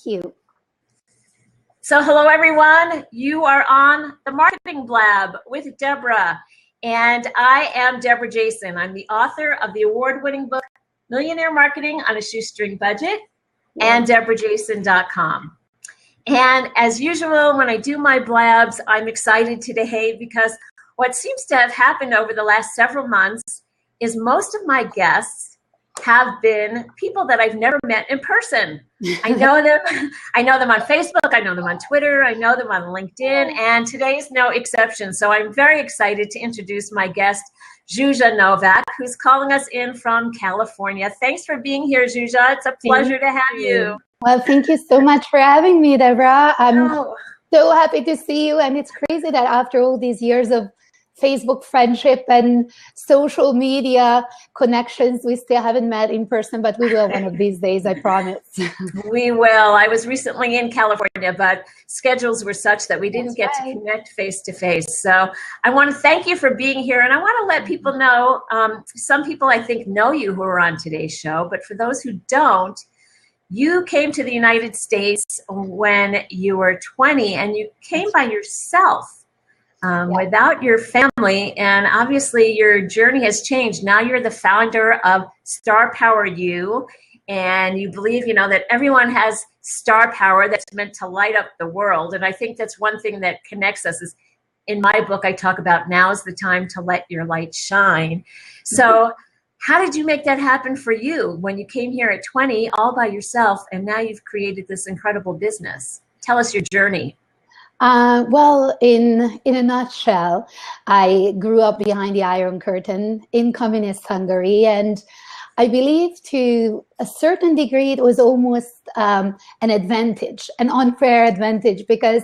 you. So hello, everyone. You are on the Marketing Blab with Deborah. And I am Deborah Jason. I'm the author of the award-winning book, Millionaire Marketing on a Shoestring Budget, and DeborahJason.com. And as usual, when I do my blabs, I'm excited today because what seems to have happened over the last several months is most of my guests have been people that I've never met in person. I know them on Facebook, I know them on Twitter, I know them on LinkedIn, and today's no exception. So I'm very excited to introduce my guest, Zsuzsa Novak, who's calling us in from California. Thanks for being here, Zsuzsa. It's a pleasure to have you. Well, thank you so much for having me, Deborah. I'm so happy to see you, and it's crazy that after all these years of Facebook friendship and social media connections, we still haven't met in person, but we will one of these days, I promise. We will. I was recently in California, but schedules were such that we didn't get to connect face to face. So I want to thank you for being here. And I want to let people know, some people I think know you who are on today's show, but for those who don't, you came to the United States when you were 20 and you came by yourself. Without your family, and obviously your journey has changed. Now you're the founder of Star Power You, and you believe, that everyone has star power that's meant to light up the world. And I think that's one thing that connects us is, in my book, I talk about now's the time to let your light shine. So how did you make that happen for you when you came here at 20 all by yourself, and now you've created this incredible business? Tell us your journey. Well, in a nutshell, I grew up behind the Iron Curtain in communist Hungary, and I believe to a certain degree it was almost an advantage, an unfair advantage, because,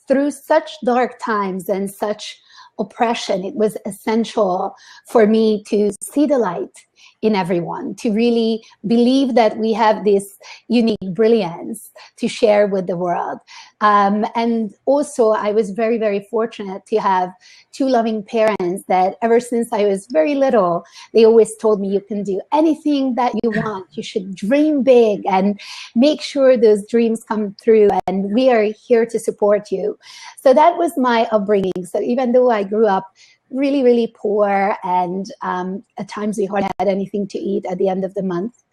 through such dark times and such oppression, it was essential for me to see the light in everyone, to really believe that we have this unique brilliance to share with the world. And also, I was very, very fortunate to have two loving parents that ever since I was very little, they always told me, you can do anything that you want. You should dream big and make sure those dreams come through, and we are here to support you. So that was my upbringing. So even though I grew up really, really poor, and at times we hardly had anything to eat at the end of the month,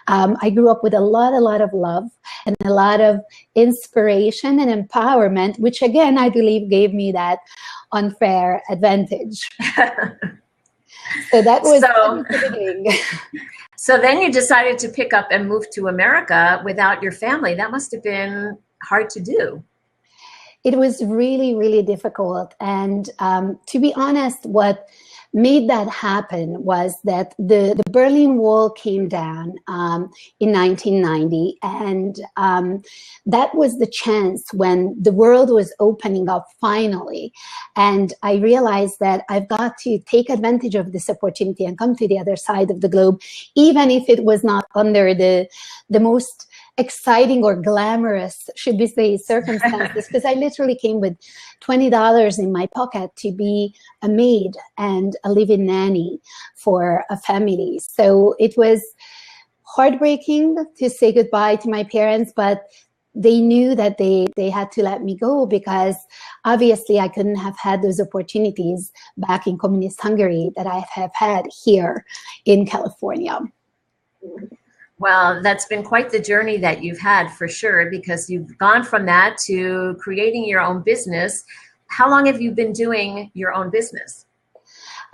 I grew up with a lot of love and a lot of inspiration and empowerment, which again, I believe gave me that unfair advantage. So that was the beginning. So then you decided to pick up and move to America without your family. That must have been hard to do. It was really, really difficult. And to be honest, what made that happen was that the Berlin Wall came down in 1990. And that was the chance when the world was opening up finally. And I realized that I've got to take advantage of this opportunity and come to the other side of the globe, even if it was not under the most exciting or glamorous, should we say, circumstances, because I literally came with $20 in my pocket to be a maid and a live-in nanny for a family. So it was heartbreaking to say goodbye to my parents, but they knew that they had to let me go, because obviously I couldn't have had those opportunities back in communist Hungary that I have had here in California. Well, that's been quite the journey that you've had, for sure, because you've gone from that to creating your own business. How long have you been doing your own business?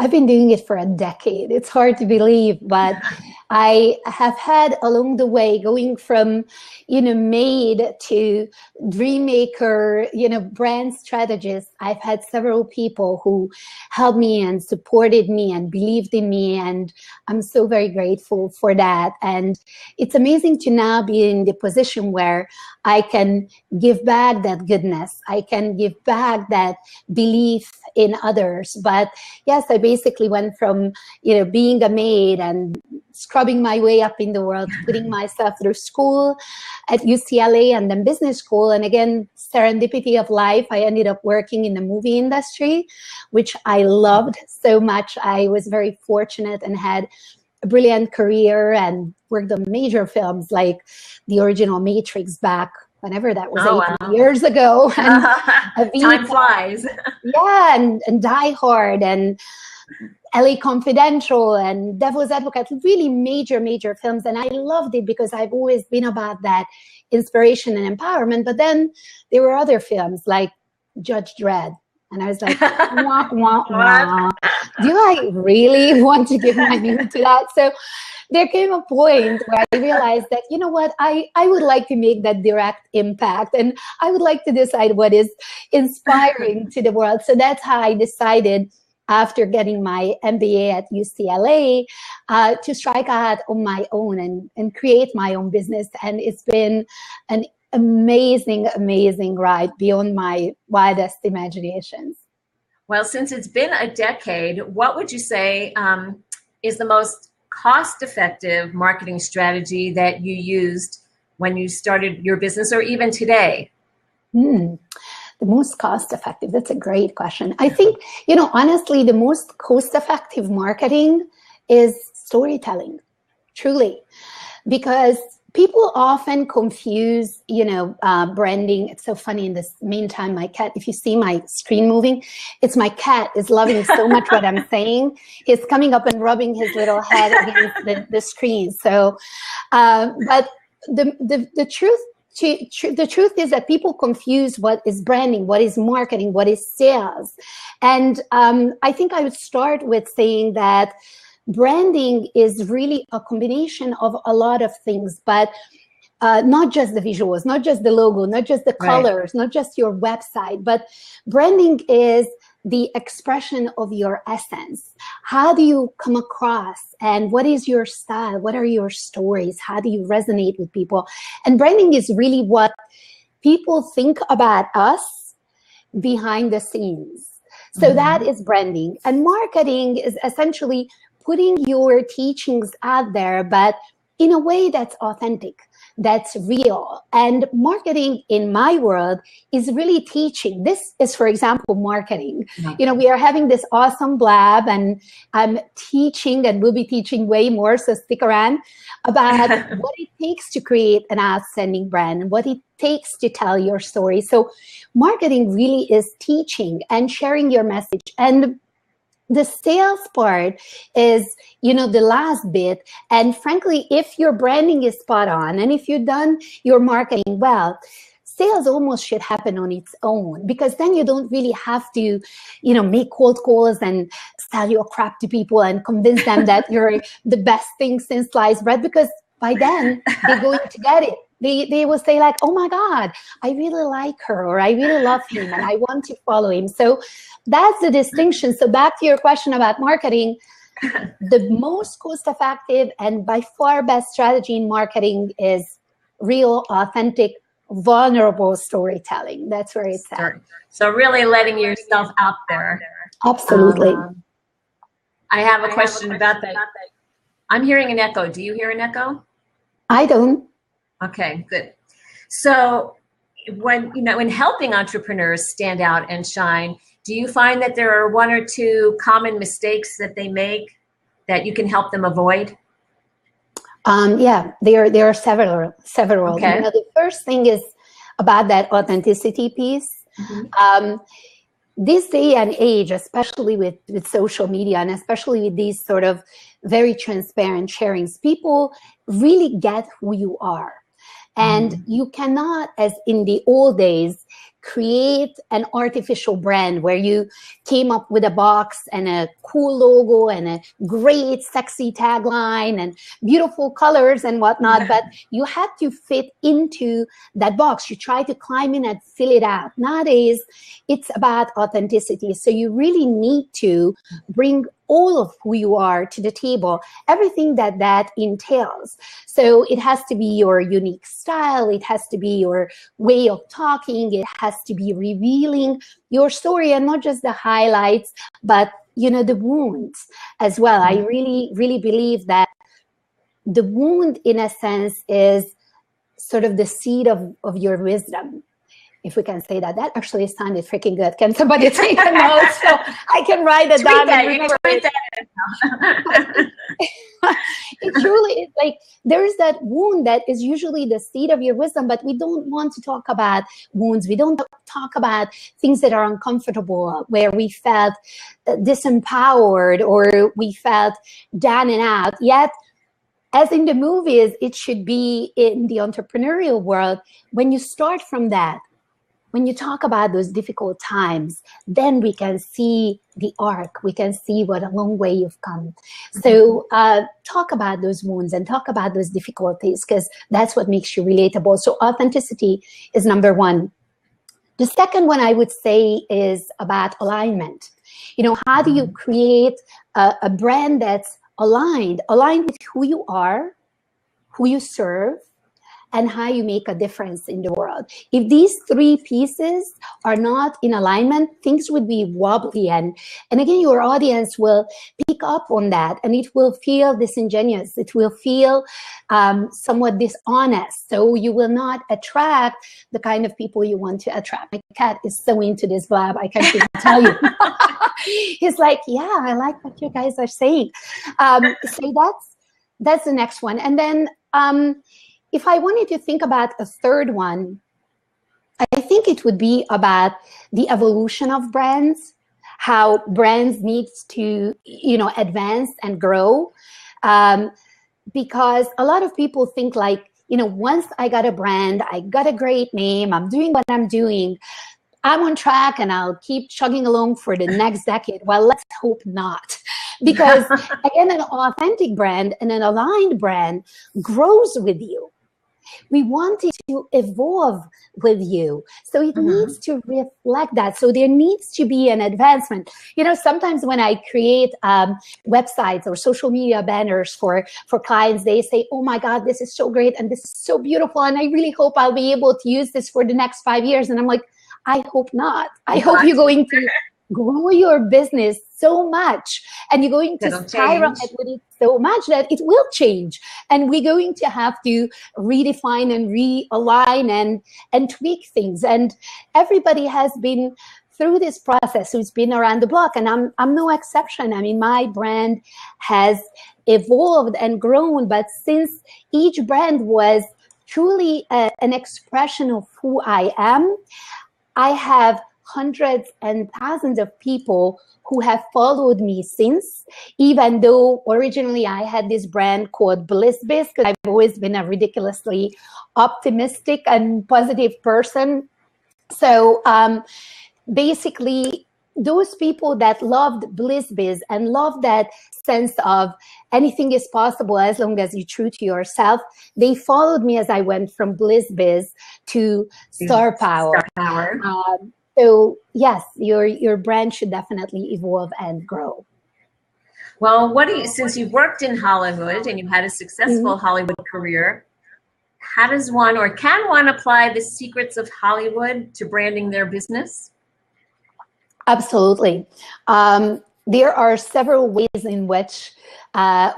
I've been doing it for a decade. It's hard to believe, but I have had along the way, going from, maid to dream maker, brand strategist. I've had several people who helped me and supported me and believed in me. And I'm so very grateful for that. And it's amazing to now be in the position where I can give back that goodness. I can give back that belief in others. But yes, I basically went from, being a maid and scrubbing my way up in the world, putting myself through school at UCLA and then business school. And again, serendipity of life, I ended up working in the movie industry, which I loved so much. I was very fortunate and had a brilliant career and worked on major films like the original Matrix back whenever that was, 18 years ago. And time flies. Yeah, and Die Hard and LA Confidential and Devil's Advocate, really major films. And I loved it because I've always been about that inspiration and empowerment. But then there were other films like Judge Dredd. And I was like, wah, wah, wah. Do I really want to give my name to that? So there came a point where I realized that, you know what, I would like to make that direct impact. And I would like to decide what is inspiring to the world. So that's how I decided, after getting my MBA at UCLA, to strike out on my own and create my own business. And it's been an amazing ride beyond my wildest imaginations. Well, since it's been a decade, what would you say is the most cost-effective marketing strategy that you used when you started your business, or even today? The most cost-effective, that's a great question. I think, honestly, the most cost-effective marketing is storytelling, truly, because people often confuse, branding. It's so funny. In this meantime, my cat, if you see my screen moving, it's my cat is loving so much what I'm saying. He's coming up and rubbing his little head against the screen. So, but the truth is that people confuse what is branding, what is marketing, what is sales. And I think I would start with saying that branding is really a combination of a lot of things, but not just the visuals, not just the logo, not just the colors, not just your website, but branding is the expression of your essence. How do you come across, and what is your style? What are your stories? How do you resonate with people? And branding is really what people think about us behind the scenes. So that is branding. And marketing is essentially putting your teachings out there, but in a way that's authentic, that's real. And marketing in my world is really teaching. This is, for example, marketing. We are having this awesome Blab, and I'm teaching, and we'll be teaching way more, so stick around, about what it takes to create an outstanding brand and what it takes to tell your story. So marketing really is teaching and sharing your message. And the sales part is, the last bit. And frankly, if your branding is spot on, and if you've done your marketing well, sales almost should happen on its own, because then you don't really have to, make cold calls and sell your crap to people and convince them that you're the best thing since sliced bread, because by then they're going to get it. They will say like, oh my God, I really like her, or I really love him, and I want to follow him. So that's the distinction. So back to your question about marketing, the most cost-effective and by far best strategy in marketing is real, authentic, vulnerable storytelling. That's where it's at. So really letting yourself out there. Absolutely. I have a question about that. I'm hearing an echo. Do you hear an echo? I don't. Okay, good. So when, in helping entrepreneurs stand out and shine, do you find that there are one or two common mistakes that they make that you can help them avoid? Yeah, there are several. Okay. The first thing is about that authenticity piece. This day and age, especially with social media, and especially with these sort of very transparent sharings, people really get who you are. And you cannot, as in the old days, create an artificial brand where you came up with a box and a cool logo and a great sexy tagline and beautiful colors and whatnot, but you had to fit into that box. You try to climb in and fill it out. Nowadays, it's about authenticity. So you really need to bring all of who you are to the table, everything that entails. So it has to be your unique style. It has to be your way of talking. It has to be revealing your story, and not just the highlights, but, the wounds as well. I really, really believe that the wound, in a sense, is sort of the seed of your wisdom. if we can say that. That actually sounded freaking good. Can somebody take a note so I can write it down and remember it? It truly is like there's that wound that is usually the seed of your wisdom, but we don't want to talk about wounds. We don't talk about things that are uncomfortable, where we felt disempowered or we felt down and out. Yet, as in the movies, it should be in the entrepreneurial world. When you start from that, when you talk about those difficult times, then we can see the arc. We can see what a long way you've come. So talk about those wounds and talk about those difficulties, because that's what makes you relatable. So authenticity is number one. The second one I would say is about alignment. You know, how do you create a brand that's aligned with who you are, who you serve, and how you make a difference in the world? If these three pieces are not in alignment, things would be wobbly. And again, your audience will pick up on that, and it will feel disingenuous. It will feel somewhat dishonest. So you will not attract the kind of people you want to attract. My cat is so into this Blab, I can't even tell you. He's like, yeah, I like what you guys are saying. So that's the next one. And then if I wanted to think about a third one, I think it would be about the evolution of brands, how brands need to, you know, advance and grow. Because a lot of people think like, you know, once I got a brand, I got a great name, I'm doing what I'm doing, I'm on track and I'll keep chugging along for the next decade. Well, let's hope not. Because again, an authentic brand and an aligned brand grows with you. We want it to evolve with you. So it needs to reflect that. So there needs to be an advancement. You know, sometimes when I create websites or social media banners for clients, they say, oh my God, this is so great and this is so beautiful. And I really hope I'll be able to use this for the next 5 years. And I'm like, I hope not. I hope you're going to grow your business so much and you're going to skyrocket with it so much that it will change. And we're going to have to redefine and realign and tweak things. And everybody has been through this process who's been around the block, and I'm no exception. I mean, my brand has evolved and grown, but since each brand was truly an expression of who I am, I have hundreds and thousands of people who have followed me since, even though originally I had this brand called Bliss Biz, because I've always been a ridiculously optimistic and positive person. So basically, those people that loved Bliss Biz and loved that sense of anything is possible as long as you're true to yourself, they followed me as I went from Bliss Biz to Star Power. So yes, your brand should definitely evolve and grow. Well, since you've worked in Hollywood and you had a successful Hollywood career, how does one or can one apply the secrets of Hollywood to branding their business? Absolutely. There are several ways in which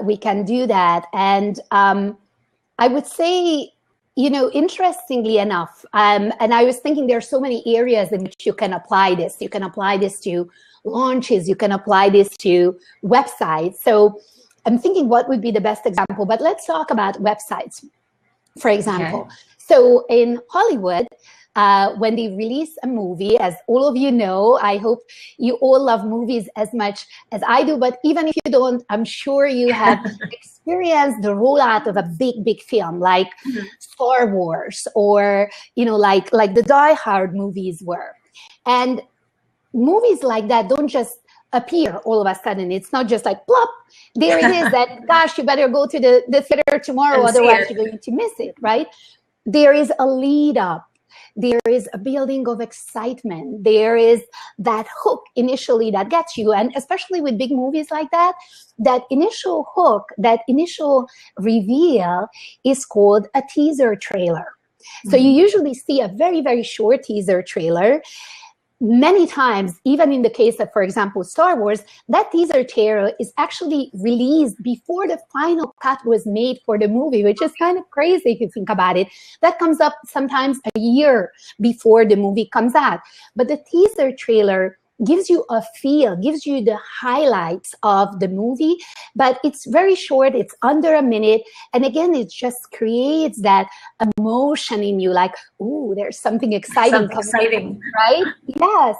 we can do that. And I would say, you know, interestingly enough, and I was thinking there are so many areas in which you can apply this. You can apply this to launches. You can apply this to websites. So I'm thinking what would be the best example, but let's talk about websites, for example. Okay. So in Hollywood, when they release a movie, as all of you know, I hope you all love movies as much as I do, but even if you don't, I'm sure you have experienced the rollout of a big film like Star Wars or, you know, like the Die Hard movies were. And movies like that don't just appear all of a sudden. It's not just like, plop, there it is, and gosh, you better go to the theater tomorrow, otherwise you're going to miss it, right? There is a lead up. There is a building of excitement. There is that hook initially that gets you. And especially with big movies like that, that initial hook, that initial reveal is called a teaser trailer. So you usually see a very, very short teaser trailer. many times, even in the case of, for example, Star Wars, that teaser trailer is actually released before the final cut was made for the movie, which is kind of crazy if you think about it. That comes up sometimes a year before the movie comes out. But the teaser trailer gives you a feel, gives you the highlights of the movie, but it's very short, it's under a minute. And again, it just creates that emotion in you, like, ooh, there's something exciting coming, right? Yes.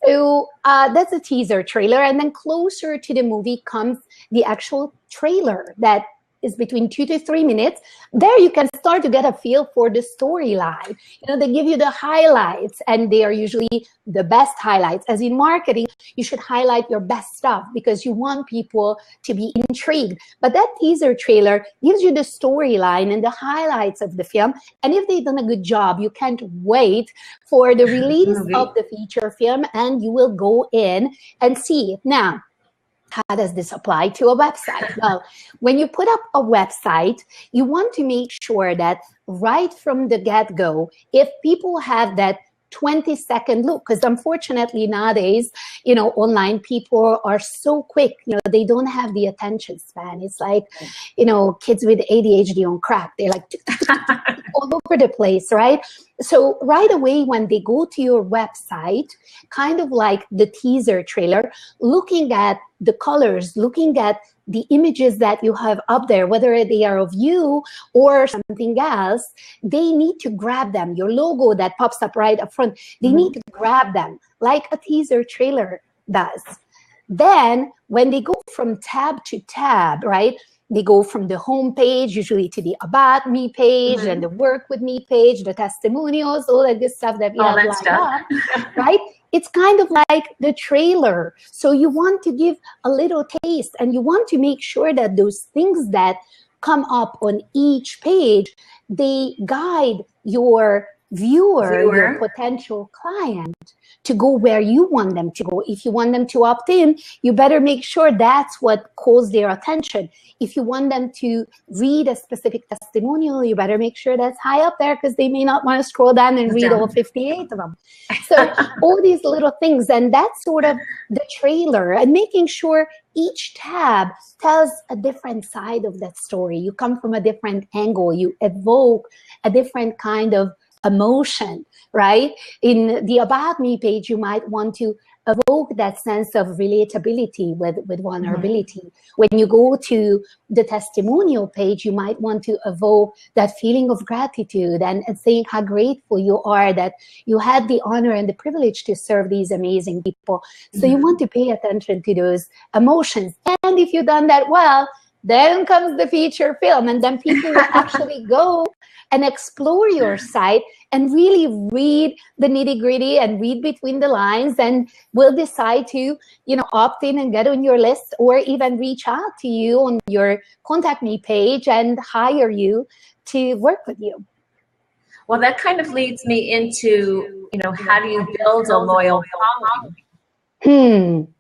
So that's a teaser trailer. And then closer to the movie comes the actual trailer that is between 2 to 3 minutes. There you can start to get a feel for the storyline. You know, they give you the highlights, and they are usually the best highlights. As in marketing, you should highlight your best stuff because you want people to be intrigued. But that teaser trailer gives you the storyline and the highlights of the film. And if they've done a good job, you can't wait for the release of the feature film, and you will go in and see it. Now, how does this apply to a website? Well, when you put up a website, you want to make sure that right from the get-go, if people have that 20-second look, because unfortunately nowadays, you know, online people are so quick, you know, they don't have the attention span. It's like, you know, kids with ADHD on crack. They're like all over the place, right? So right away when they go to your website, kind of like the teaser trailer, looking at the colors, looking at the images that you have up there, whether they are of you or something else, they need to grab them. Your logo that pops up right up front, they need to grab them like a teaser trailer does. Then when they go from tab to tab, right? They go from the home page, usually to the About Me page, and the Work With Me page, the testimonials, all that good stuff that we have lined up, right? It's kind of like the trailer. So you want to give a little taste, and you want to make sure that those things that come up on each page, they guide your viewer, your potential client, to go where you want them to go. If you want them to opt in, you better make sure that's what calls their attention. If you want them to read a specific testimonial, you better make sure that's high up there, because they may not want to scroll down and read all 58 of them. So all these little things, and that's sort of the trailer, and making sure each tab tells a different side of that story. You come from a different angle, you evoke a different kind of emotion, right? In the About Me page, you might want to evoke that sense of relatability with vulnerability. When you go to the testimonial page, you might want to evoke that feeling of gratitude and saying how grateful you are that you had the honor and the privilege to serve these amazing people. So you want to pay attention to those emotions. And if you've done that well, then comes the feature film, and then people will actually go and explore your site and really read the nitty-gritty and read between the lines, and will decide to, you know, opt in and get on your list, or even reach out to you on your Contact Me page and hire you to work with you. Well, that kind of leads me into, you know, how do you build a loyal following?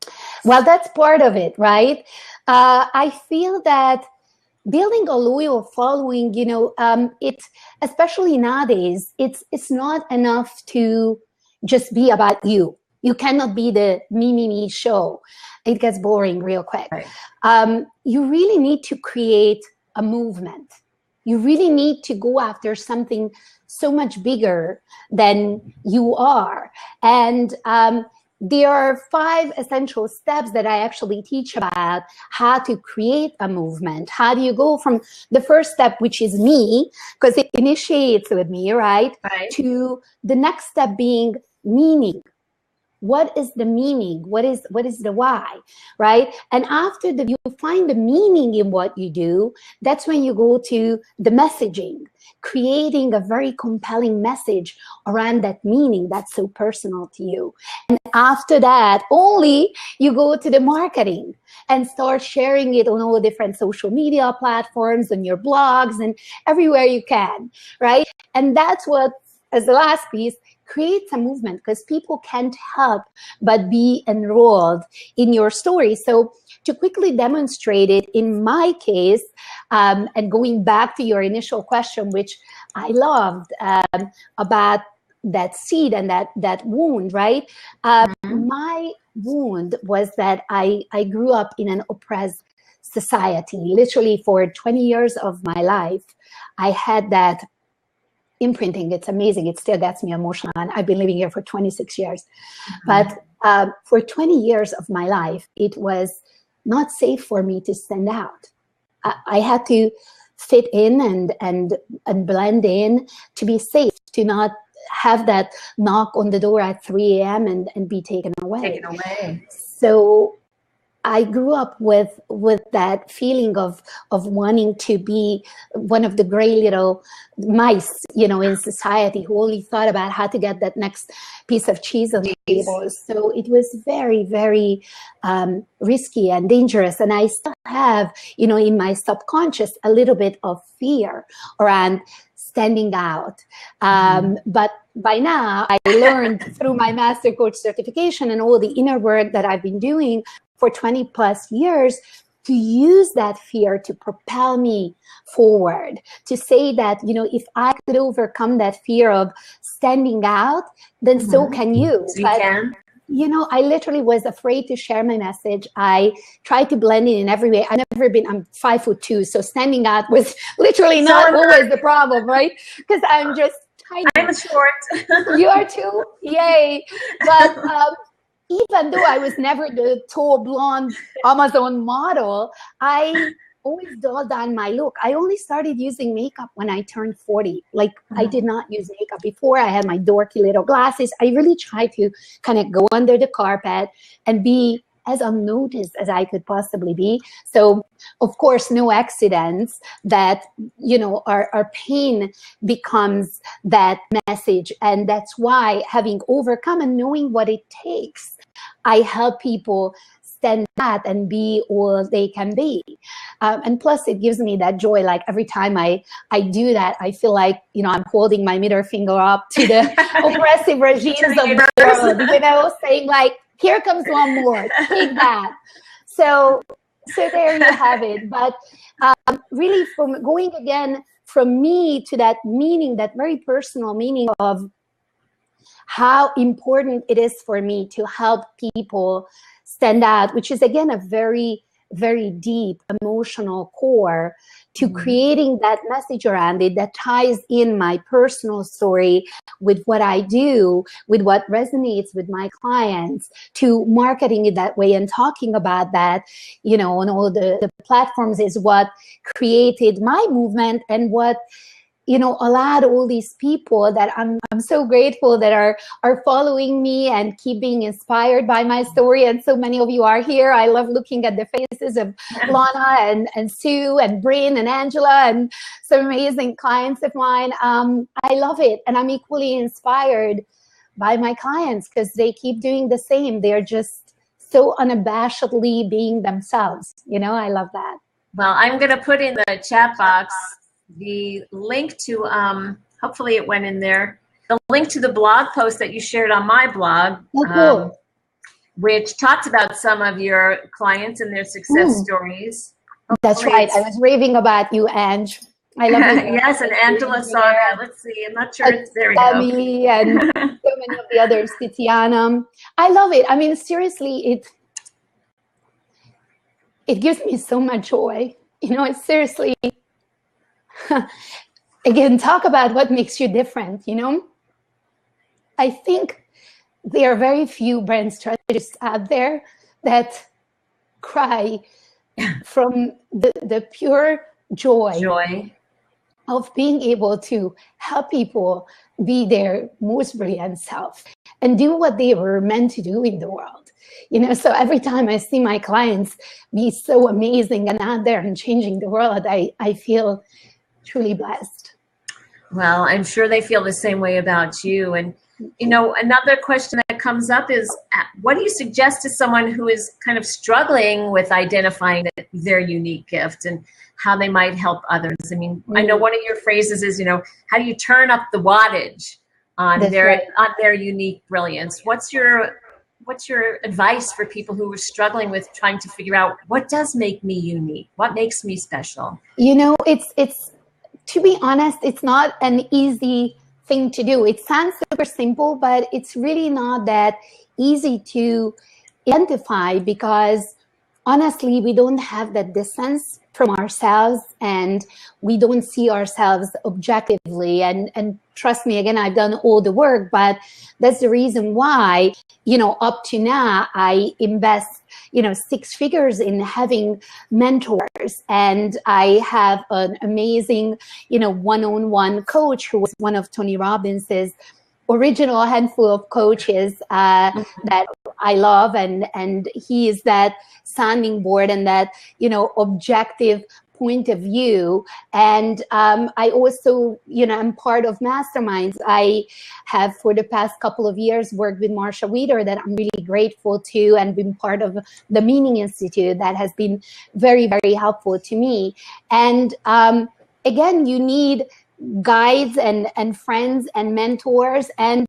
Well, that's part of it, right? I feel that building a loyal following, you know, it's, especially nowadays, it's not enough to just be about you. You cannot be the me show. It gets boring real quick. Right. You really need to create a movement. You really need to go after something so much bigger than you are. And there are 5 essential steps that I actually teach about how to create a movement. How do you go from the first step, which is me, because it initiates with me, right? To the next step being meaning. What is the meaning? What is the why, right? And after you find the meaning in what you do, that's when you go to the messaging, creating a very compelling message around that meaning that's so personal to you. And after that, only you go to the marketing and start sharing it on all different social media platforms, on your blogs, and everywhere you can, right? And that's what, as the last piece, creates a movement, because people can't help but be enrolled in your story. So to quickly demonstrate it in my case, and going back to your initial question, which I loved, about that seed and that wound, right? My wound was that I grew up in an oppressed society. Literally for 20 years of my life, I had that imprinting. It's amazing. It still gets me emotional. And I've been living here for 26 years. But for 20 years of my life, it was not safe for me to stand out. I had to fit in and blend in to be safe, to not have that knock on the door at 3 a.m. and be taken away. So I grew up with that feeling of wanting to be one of the gray little mice, you know, in society, who only thought about how to get that next piece of cheese on the table. So it was very, very risky and dangerous. And I still have, you know, in my subconscious, a little bit of fear around standing out. But by now, I learned through my master coach certification and all the inner work that I've been doing for 20 plus years, to use that fear to propel me forward, to say that, you know, if I could overcome that fear of standing out, then so can you. So you can. You know, I literally was afraid to share my message. I tried to blend in every way. I'm 5'2", so standing out was literally not always the problem, right? Because I'm just tiny. I'm short. You are too? Yay. But even though I was never the tall, blonde Amazon model, I always dulled down my look. I only started using makeup when I turned 40. Like, I did not use makeup before. I had my dorky little glasses. I really tried to kind of go under the carpet and be as unnoticed as I could possibly be. So, of course, no accidents that, you know, our pain becomes that message. And that's why, having overcome and knowing what it takes, I help people stand out and be all they can be. And plus, it gives me that joy. Like, every time I do that, I feel like, you know, I'm holding my middle finger up to the oppressive regimes of the world, you know, saying like, here comes one more, take that. So there you have it. But really, from going again from me to that meaning, that very personal meaning of how important it is for me to help people stand out, which is again a very, very deep emotional core to creating that message around it that ties in my personal story with what I do, with what resonates with my clients, to marketing it that way and talking about that, you know, on all the platforms is what created my movement and what, you know, allowed all these people that I'm so grateful that are following me and keep being inspired by my story. And so many of you are here. I love looking at the faces of Lana and Sue and Bryn and Angela and some amazing clients of mine. I love it. And I'm equally inspired by my clients because they keep doing the same. They're just so unabashedly being themselves. You know, I love that. Well, I'm going to put in the chat box the link to, hopefully it went in there, the link to the blog post that you shared on my blog, which talked about some of your clients and their success stories. That's right. I was raving about you, Ange. I love it. Yes, and Angela saw that. Let's see. I'm not sure. There we go. And so many of the others, Titiana. I love it. I mean, seriously, it gives me so much joy. You know, it's seriously... Again, talk about what makes you different, you know? I think there are very few brand strategists out there that cry from the pure joy of being able to help people be their most brilliant self and do what they were meant to do in the world. You know, so every time I see my clients be so amazing and out there and changing the world, I feel truly blessed. Well, I'm sure they feel the same way about you. And, you know, another question that comes up is, what do you suggest to someone who is kind of struggling with identifying their unique gift and how they might help others? I mean, I know one of your phrases is, you know, how do you turn up the wattage on their unique brilliance? What's your advice for people who are struggling with trying to figure out what does make me unique? What makes me special? You know, it's to be honest, it's not an easy thing to do. It sounds super simple, but it's really not that easy to identify because honestly, we don't have that distance from ourselves and we don't see ourselves objectively. And trust me, again, I've done all the work, but that's the reason why, you know, up to now, I invest, you know, 6 figures in having mentors. And I have an amazing, you know, one-on-one coach who was one of Tony Robbins's original handful of coaches that I love, and he is that sounding board and that, you know, objective point of view. And I also, you know, I'm part of masterminds. I have for the past couple of years worked with Marsha Weider that I'm really grateful to, and been part of the Meaning Institute that has been very, very helpful to me. And again, you need guides and friends and mentors. And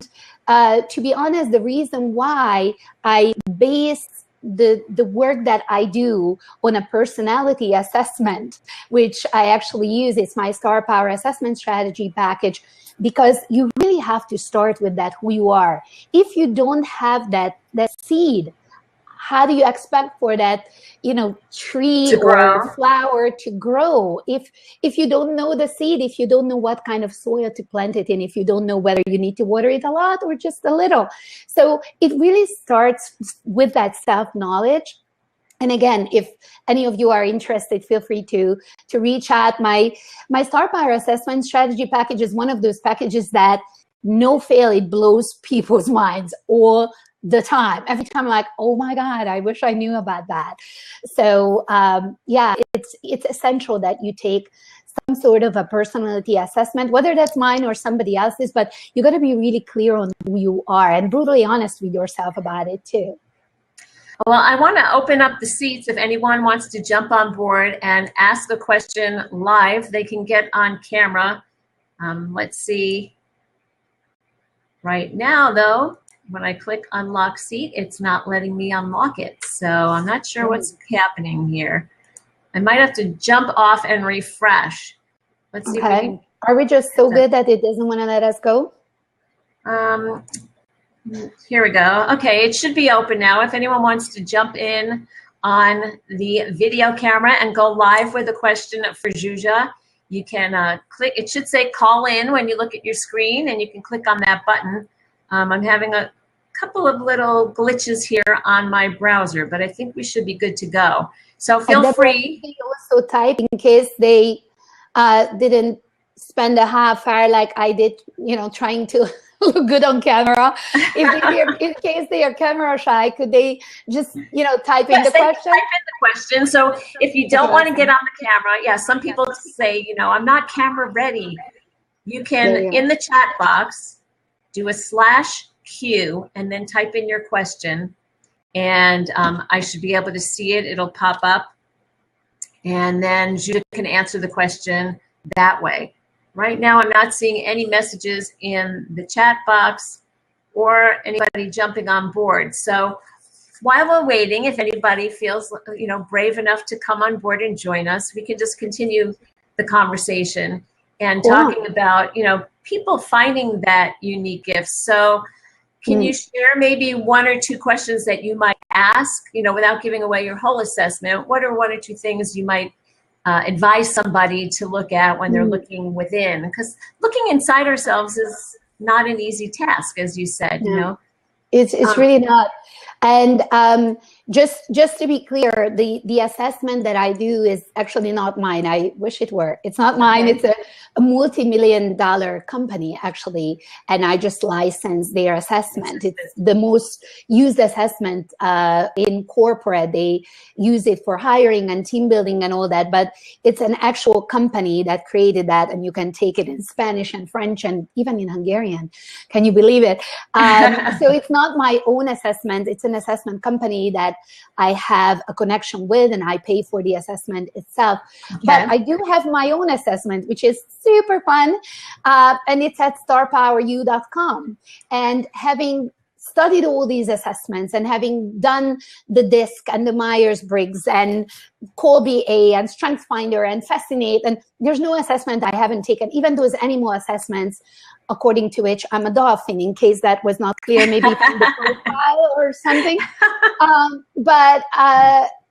to be honest, the reason why I base the work that I do on a personality assessment, which I actually use, it's my Star Power Assessment Strategy package, because you really have to start with that, who you are. If you don't have that seed, how do you expect for that, you know, tree or flower to grow? If you don't know the seed, if you don't know what kind of soil to plant it in, if you don't know whether you need to water it a lot or just a little. So it really starts with that self-knowledge. And again, if any of you are interested, feel free to reach out. My Star Power Assessment Strategy package is one of those packages that, no fail, it blows people's minds all the time. Every time I'm like, oh my God, I wish I knew about that. So yeah, it's essential that you take some sort of a personality assessment, whether that's mine or somebody else's, but you got to be really clear on who you are and brutally honest with yourself about it too. Well, I want to open up the seats. If anyone wants to jump on board and ask a question live, they can get on camera. Let's see. Right now, though, when I click unlock seat, it's not letting me unlock it. So I'm not sure what's happening here. I might have to jump off and refresh. Let's see if we can. Are we just so good that it doesn't want to let us go? Here we go. Okay, it should be open now. If anyone wants to jump in on the video camera and go live with a question for Zsuzsa, you can click. It should say call in when you look at your screen, and you can click on that button. I'm having a couple of little glitches here on my browser, but I think we should be good to go. So feel free. Also type in case they didn't spend a half hour like I did, you know, trying to look good on camera. In case they are camera shy, could they just, you know, type in the question? Type in the question. So if you don't want to get on the camera, yeah, some people say, you know, I'm not camera ready. You can, in the chat box, do a /Q and then type in your question, and I should be able to see it. It'll pop up, and then Zsuzsa can answer the question that way. Right now, I'm not seeing any messages in the chat box or anybody jumping on board. So while we're waiting, if anybody feels, you know, brave enough to come on board and join us, we can just continue the conversation and talking about, you know, people finding that unique gift. So can you share maybe 1 or 2 questions that you might ask, you know, without giving away your whole assessment? What are 1 or 2 things you might advise somebody to look at when they're looking within? Because looking inside ourselves is not an easy task, as you said, you know. It's really not. And just to be clear, the assessment that I do is actually not mine. I wish it were. It's not mine. It's a multi-million-dollar company, actually, and I just license their assessment. It's the most used assessment in corporate. They use it for hiring and team building and all that, but it's an actual company that created that, and you can take it in Spanish and French and even in Hungarian. Can you believe it? So it's not my own assessment. It's an assessment company that I have a connection with, and I pay for the assessment itself. But I do have my own assessment, which is super fun, and it's at starpoweru.com. And having studied all these assessments and having done the DISC and the Myers-Briggs and Colby A and StrengthsFinder and Fascinate, and there's no assessment I haven't taken, even those animal assessments. according to which I'm a dolphin, in case that was not clear, maybe from the profile or something. But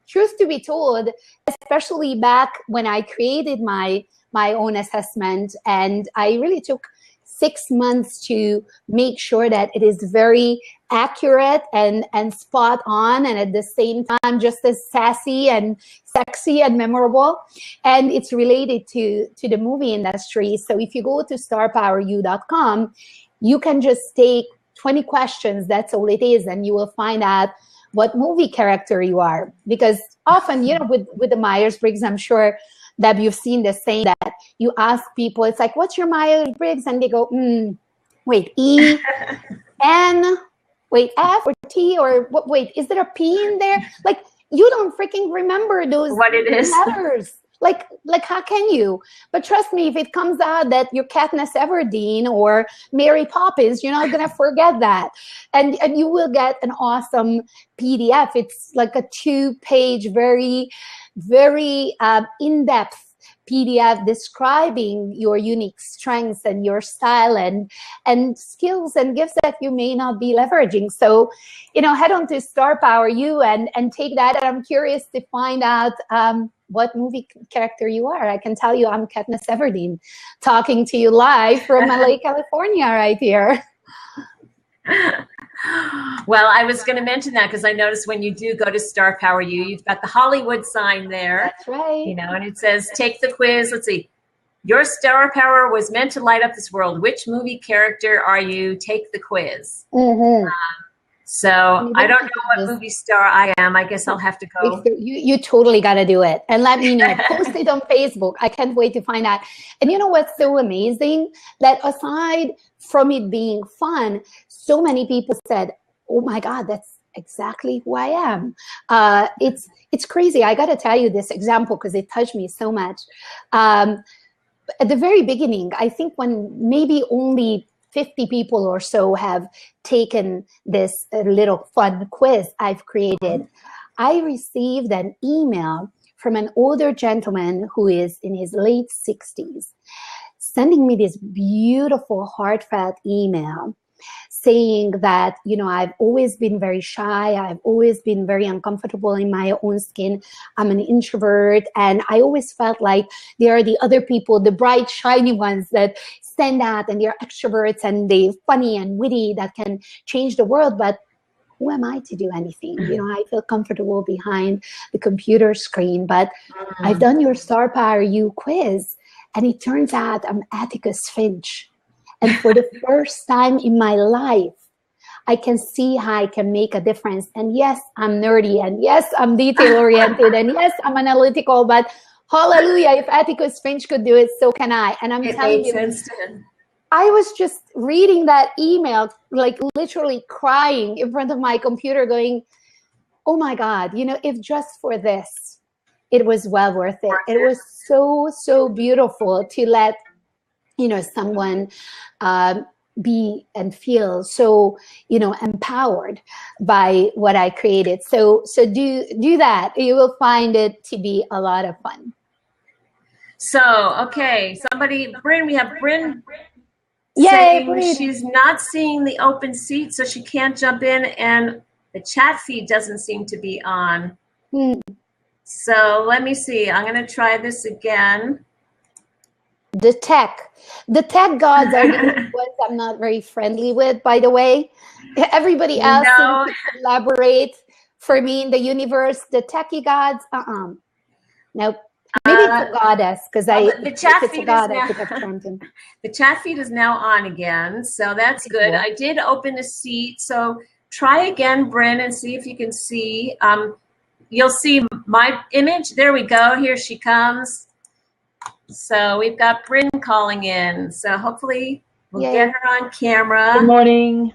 truth to be told, especially back when I created my own assessment, and I really took 6 months to make sure that it is very accurate and spot on, and at the same time just as sassy and sexy and memorable. And it's related to the movie industry. So if you go to starpoweryou.com, you can just take 20 questions, that's all it is, and you will find out what movie character you are. Because often, you know, with the Myers-Briggs, I'm sure that you've seen the same, that you ask people, it's like, what's your Myers-Briggs? And they go, wait, E, N, wait, F or T, or what? Wait, is there a P in there? Like, you don't freaking remember those what it is. letters. Like how can you? But trust me, if it comes out that you're Katniss Everdeen or Mary Poppins, you're not gonna forget that, and you will get an awesome PDF. It's like a 2-page, very in-depth PDF describing your unique strengths and your style and skills and gifts that you may not be leveraging. So, you know, head on to Star Power You and take that. And I'm curious to find out what movie character you are. I can tell you I'm Katniss Everdeen, talking to you live from LA, California, right here. Well, I was going to mention that because I noticed when you do go to Star Power You, you've got the Hollywood sign there. That's right. You know, and it says, take the quiz. Let's see. Your star power was meant to light up this world. Which movie character are you? Take the quiz. Mm-hmm. So I don't know what movie star I am. I guess I'll have to go. You totally got to do it. And let me know. Post it on Facebook. I can't wait to find out. And you know what's so amazing? That aside from it being fun, so many people said, oh my God, that's exactly who I am. It's crazy. I got to tell you this example because it touched me so much. At the very beginning, I think when maybe only 50 people or so have taken this little fun quiz I've created, I received an email from an older gentleman who is in his late 60s, sending me this beautiful, heartfelt email saying that, you know, I've always been very shy. I've always been very uncomfortable in my own skin. I'm an introvert. And I always felt like there are the other people, the bright, shiny ones that stand out and they're extroverts and they're funny and witty that can change the world. But who am I to do anything? You know, I feel comfortable behind the computer screen. But I've done your Star Power You quiz, and it turns out I'm Atticus Finch. And for the first time in my life, I can see how I can make a difference. And yes, I'm nerdy. And yes, I'm detail-oriented. And yes, I'm analytical. But hallelujah, if Atticus Finch could do it, so can I. And I'm telling you, I was just reading that email, like literally crying in front of my computer going, oh my God, you know, if just for this, it was well worth it. It was so, so beautiful to let, you know, someone be and feel so, you know, empowered by what I created. So do that. You will find it to be a lot of fun. So, okay, Bryn, we have Bryn Yay, saying Bryn. She's not seeing the open seat, so she can't jump in, and the chat feed doesn't seem to be on. So let me see. I'm going to try this again. The tech gods are the ones I'm not very friendly with, by the way. Everybody else seems to collaborate for me in the universe. The techie gods, nope. Maybe it's a goddess, because the chat feed is now on again, so that's good. I did open a seat, so try again, Bryn, and see if you can see. You'll see my image. There we go. Here she comes. So we've got Bryn calling in. So hopefully we'll get her on camera. Good morning.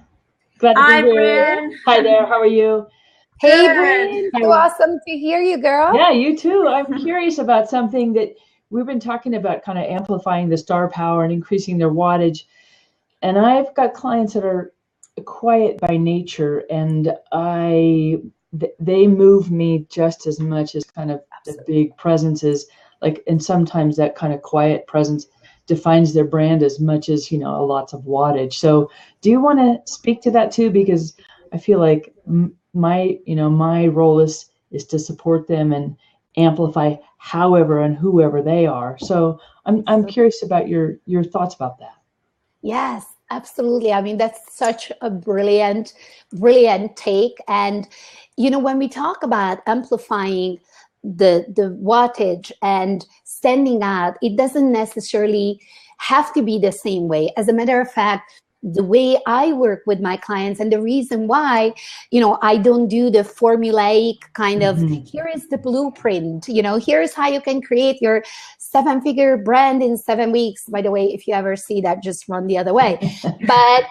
Glad to Hi, be here. Bryn. Hi there. How are you? Hey, Bryn. So awesome to hear you, girl. Yeah, you too. I'm curious about something that we've been talking about, kind of amplifying the star power and increasing their wattage. And I've got clients that are quiet by nature, and they move me just as much as kind of the big presences. Like, and sometimes that kind of quiet presence defines their brand as much as, lots of wattage. So do you want to speak to that too? Because I feel like my role is to support them and amplify however and whoever they are. So I'm curious about your thoughts about that. Yes, absolutely. I mean, that's such a brilliant take. And, when we talk about amplifying the wattage and standing out, it doesn't necessarily have to be the same way. As a matter of fact, the way I work with my clients, and the reason why, I don't do the formulaic kind of, here is the blueprint, here's how you can create your 7-figure brand in 7 weeks. By the way, if you ever see that, just run the other way. But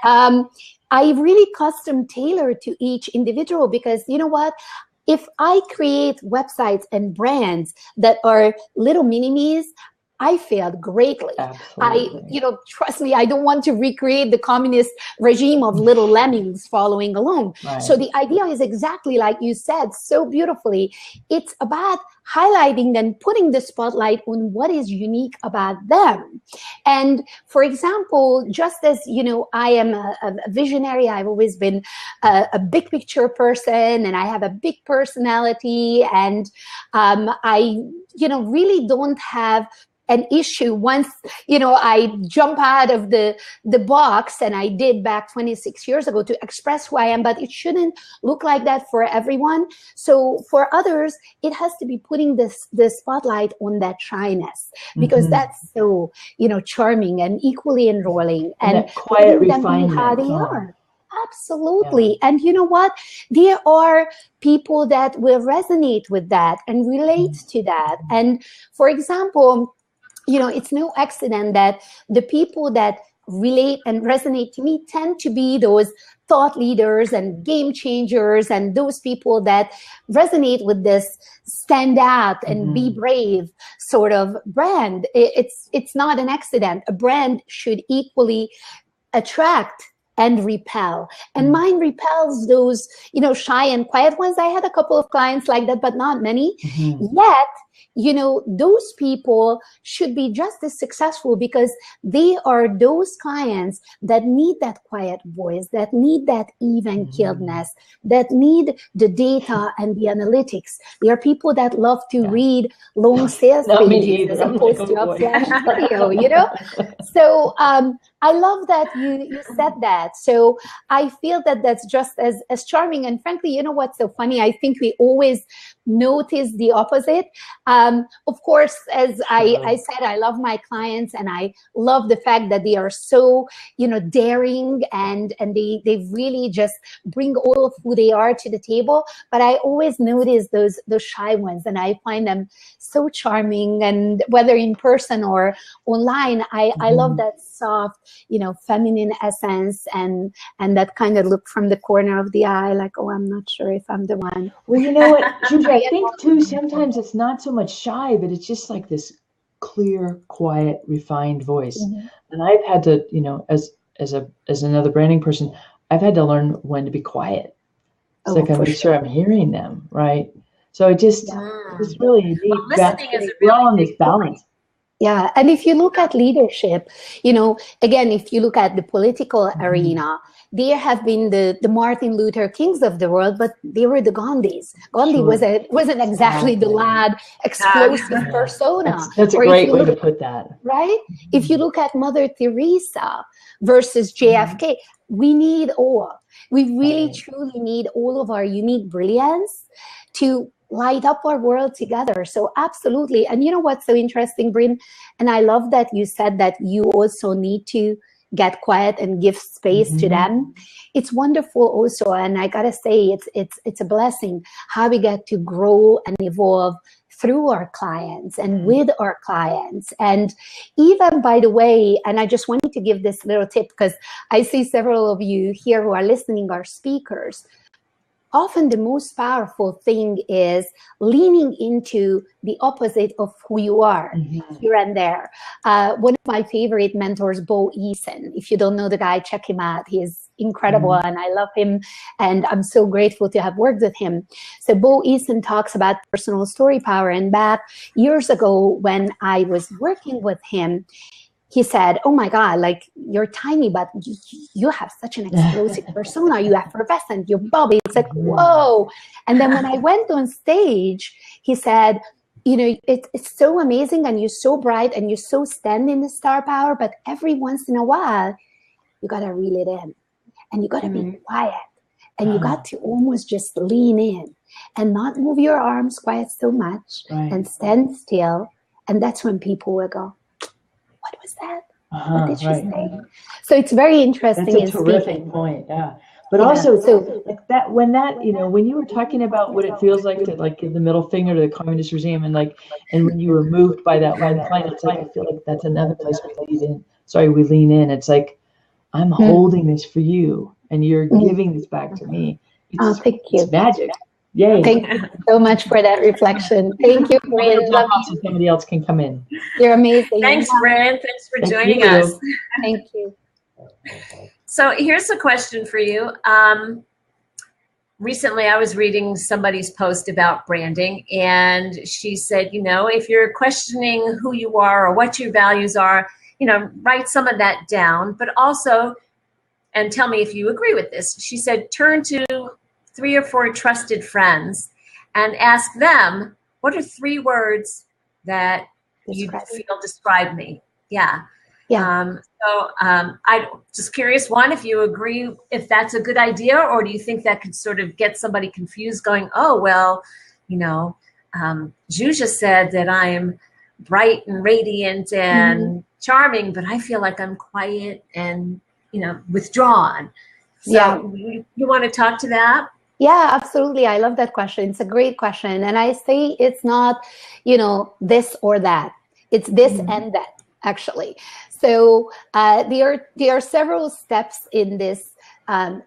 I really custom tailor to each individual, because you know what? If I create websites and brands that are little mini-me's, I failed greatly. Absolutely. Trust me, I don't want to recreate the communist regime of little lemmings following along. Right. So the idea is exactly like you said so beautifully. It's about highlighting and putting the spotlight on what is unique about them. And for example, just as, I am a visionary, I've always been a big picture person, and I have a big personality, and I, really don't have an issue once, I jump out of the box, and I did back 26 years ago, to express who I am, but it shouldn't look like that for everyone. So for others, it has to be putting the spotlight on that shyness, because that's so, charming and equally enrolling, and that quiet refinement. How they are. Absolutely. Yeah. And you know what? There are people that will resonate with that and relate to that. And for example, it's no accident that the people that relate and resonate to me tend to be those thought leaders and game changers, and those people that resonate with this stand out and be brave sort of brand. It's not an accident. A brand should equally attract and repel. And mine repels those, shy and quiet ones. I had a couple of clients like that, but not many. Yet, those people should be just as successful, because they are those clients that need that quiet voice, that need that even-keeledness, that need the data and the analytics. There are people that love to read long sales pages as opposed to a flash video, So I love that you said that. So I feel that that's just as charming. And frankly, you know what's so funny? I think we always notice the opposite. Of course, as I said, I love my clients, and I love the fact that they are so, daring, and they really just bring all of who they are to the table. But I always notice those shy ones, and I find them so charming. And whether in person or online, I love that soft, feminine essence, and that kind of look from the corner of the eye, like, oh, I'm not sure if I'm the one. Well, you know what, Zsuzsa, I think too, sometimes it's not so much shy, but it's just like this clear, quiet, refined voice. And I've had to, as another branding person, I've had to learn when to be quiet, so I can make sure I'm hearing them, right? So it's really neat. Well, listening is a really big balance. Yeah, and if you look at leadership, again, if you look at the political arena, there have been the Martin Luther Kings of the world, but they were the Gandhis. Gandhi wasn't exactly the loud, explosive persona. That's a great way to put that. Right? If you look at Mother Teresa versus JFK, we need all. We really, truly need all of our unique brilliance to light up our world together. So absolutely. And you know what's so interesting, Bryn? And I love that you said that you also need to get quiet and give space to them. It's wonderful also. And I gotta say, it's a blessing how we get to grow and evolve through our clients and with our clients. And even, by the way, and I just wanted to give this little tip, because I see several of you here who are listening are speakers. Often the most powerful thing is leaning into the opposite of who you are here and there. One of my favorite mentors, Bo Eason. If you don't know the guy, check him out. He is incredible and I love him, and I'm so grateful to have worked with him. So Bo Eason talks about personal story power, and back years ago when I was working with him, he said, oh my God, like you're tiny, but you have such an explosive persona. You effervescent, you're bubbly. It's like, whoa. And then when I went on stage, he said, you know, it's so amazing and you're so bright and you're so stand in the star power, but every once in a while, you got to reel it in and you got to be quiet and you got to almost just lean in and not move your arms quite so much and stand still. And that's when people will go, what was that? What did she say? So it's very interesting. That's a terrific point. Yeah. But also, so like that, when you were talking about what it feels like to like give the middle finger to the communist regime and when you were moved by that one client, it's like, I feel like that's another place we lean in. It's like, I'm holding this for you and you're giving this back to me. Thank you. It's magic. Yay. Thank you so much for that reflection. Thank you, Bryn. So somebody else can come in. You're amazing. Thanks, Bryn. Thanks for joining us. Thank you. So here's a question for you. Recently, I was reading somebody's post about branding, and she said, you know, if you're questioning who you are or what your values are, you know, write some of that down, but also, and tell me if you agree with this. She said, turn to 3 or 4 trusted friends and ask them, what are 3 words that you feel describe me? Yeah. I'm just curious, one, if you agree, if that's a good idea, or do you think that could sort of get somebody confused going, oh, well, you know, Zsuzsa said that I am bright and radiant and charming, but I feel like I'm quiet and, you know, withdrawn. So you want to talk to that? Yeah, absolutely. I love that question. It's a great question. And I say it's not, you know, this or that. It's this and that, actually. So there are several steps in this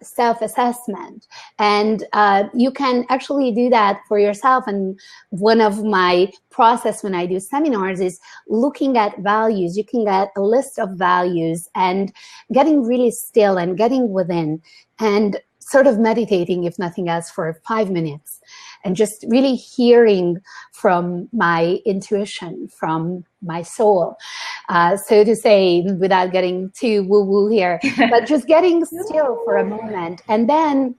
self-assessment. And you can actually do that for yourself. And one of my process when I do seminars is looking at values, looking at a list of values and getting really still and getting within and sort of meditating, if nothing else, for 5 minutes and just really hearing from my intuition, from my soul, so to say, without getting too woo-woo here, but just getting still for a moment. And then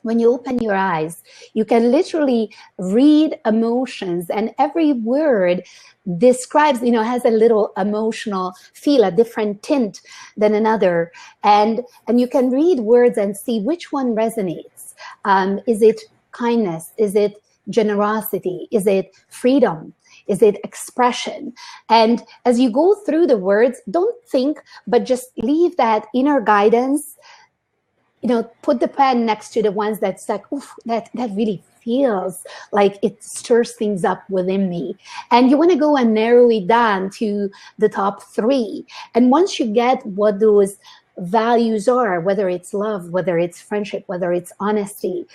when you open your eyes, you can literally read emotions, and every word describes, you know, has a little emotional feel, a different tint than another. And you can read words and see which one resonates. Is it kindness? Is it generosity? Is it freedom? Is it expression? And as you go through the words, don't think, but just leave that inner guidance. You know, put the pen next to the ones that's like, oof, that really feels like it stirs things up within me. And you want to go and narrow it down to the top 3. And once you get what those values are, whether it's love, whether it's friendship, whether it's honesty,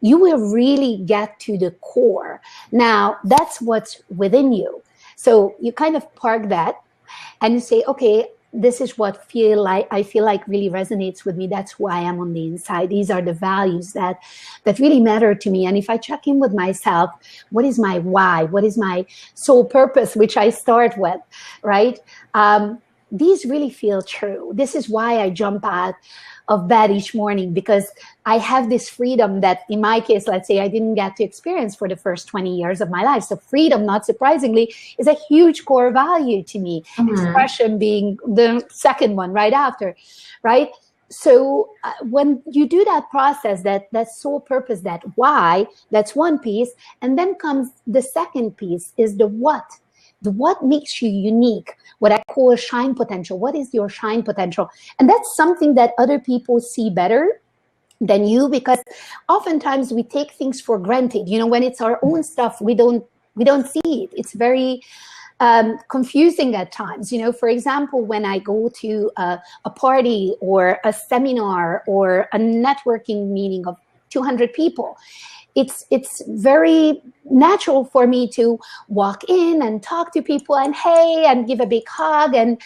you will really get to the core. Now, that's what's within you. So you kind of park that and you say, okay, this is what I feel like really resonates with me. That's who I am on the inside. These are the values that really matter to me. And if I check in with myself, what is my why? What is my soul purpose, which I start with, right? These really feel true. This is why I jump out of bed each morning, because I have this freedom that in my case, let's say I didn't get to experience for the first 20 years of my life. So freedom, not surprisingly, is a huge core value to me. Expression being the second one right after, right? So when you do that process, that soul purpose, that why, that's one piece. And then comes the second piece is the what. What makes you unique, what I call shine potential. What is your shine potential? And that's something that other people see better than you, because oftentimes we take things for granted. You know, when it's our own stuff, we don't see it. It's very confusing at times. You know, for example, when I go to a party or a seminar or a networking meeting of 200 people, it's very natural for me to walk in and talk to people and hey, and give a big hug. And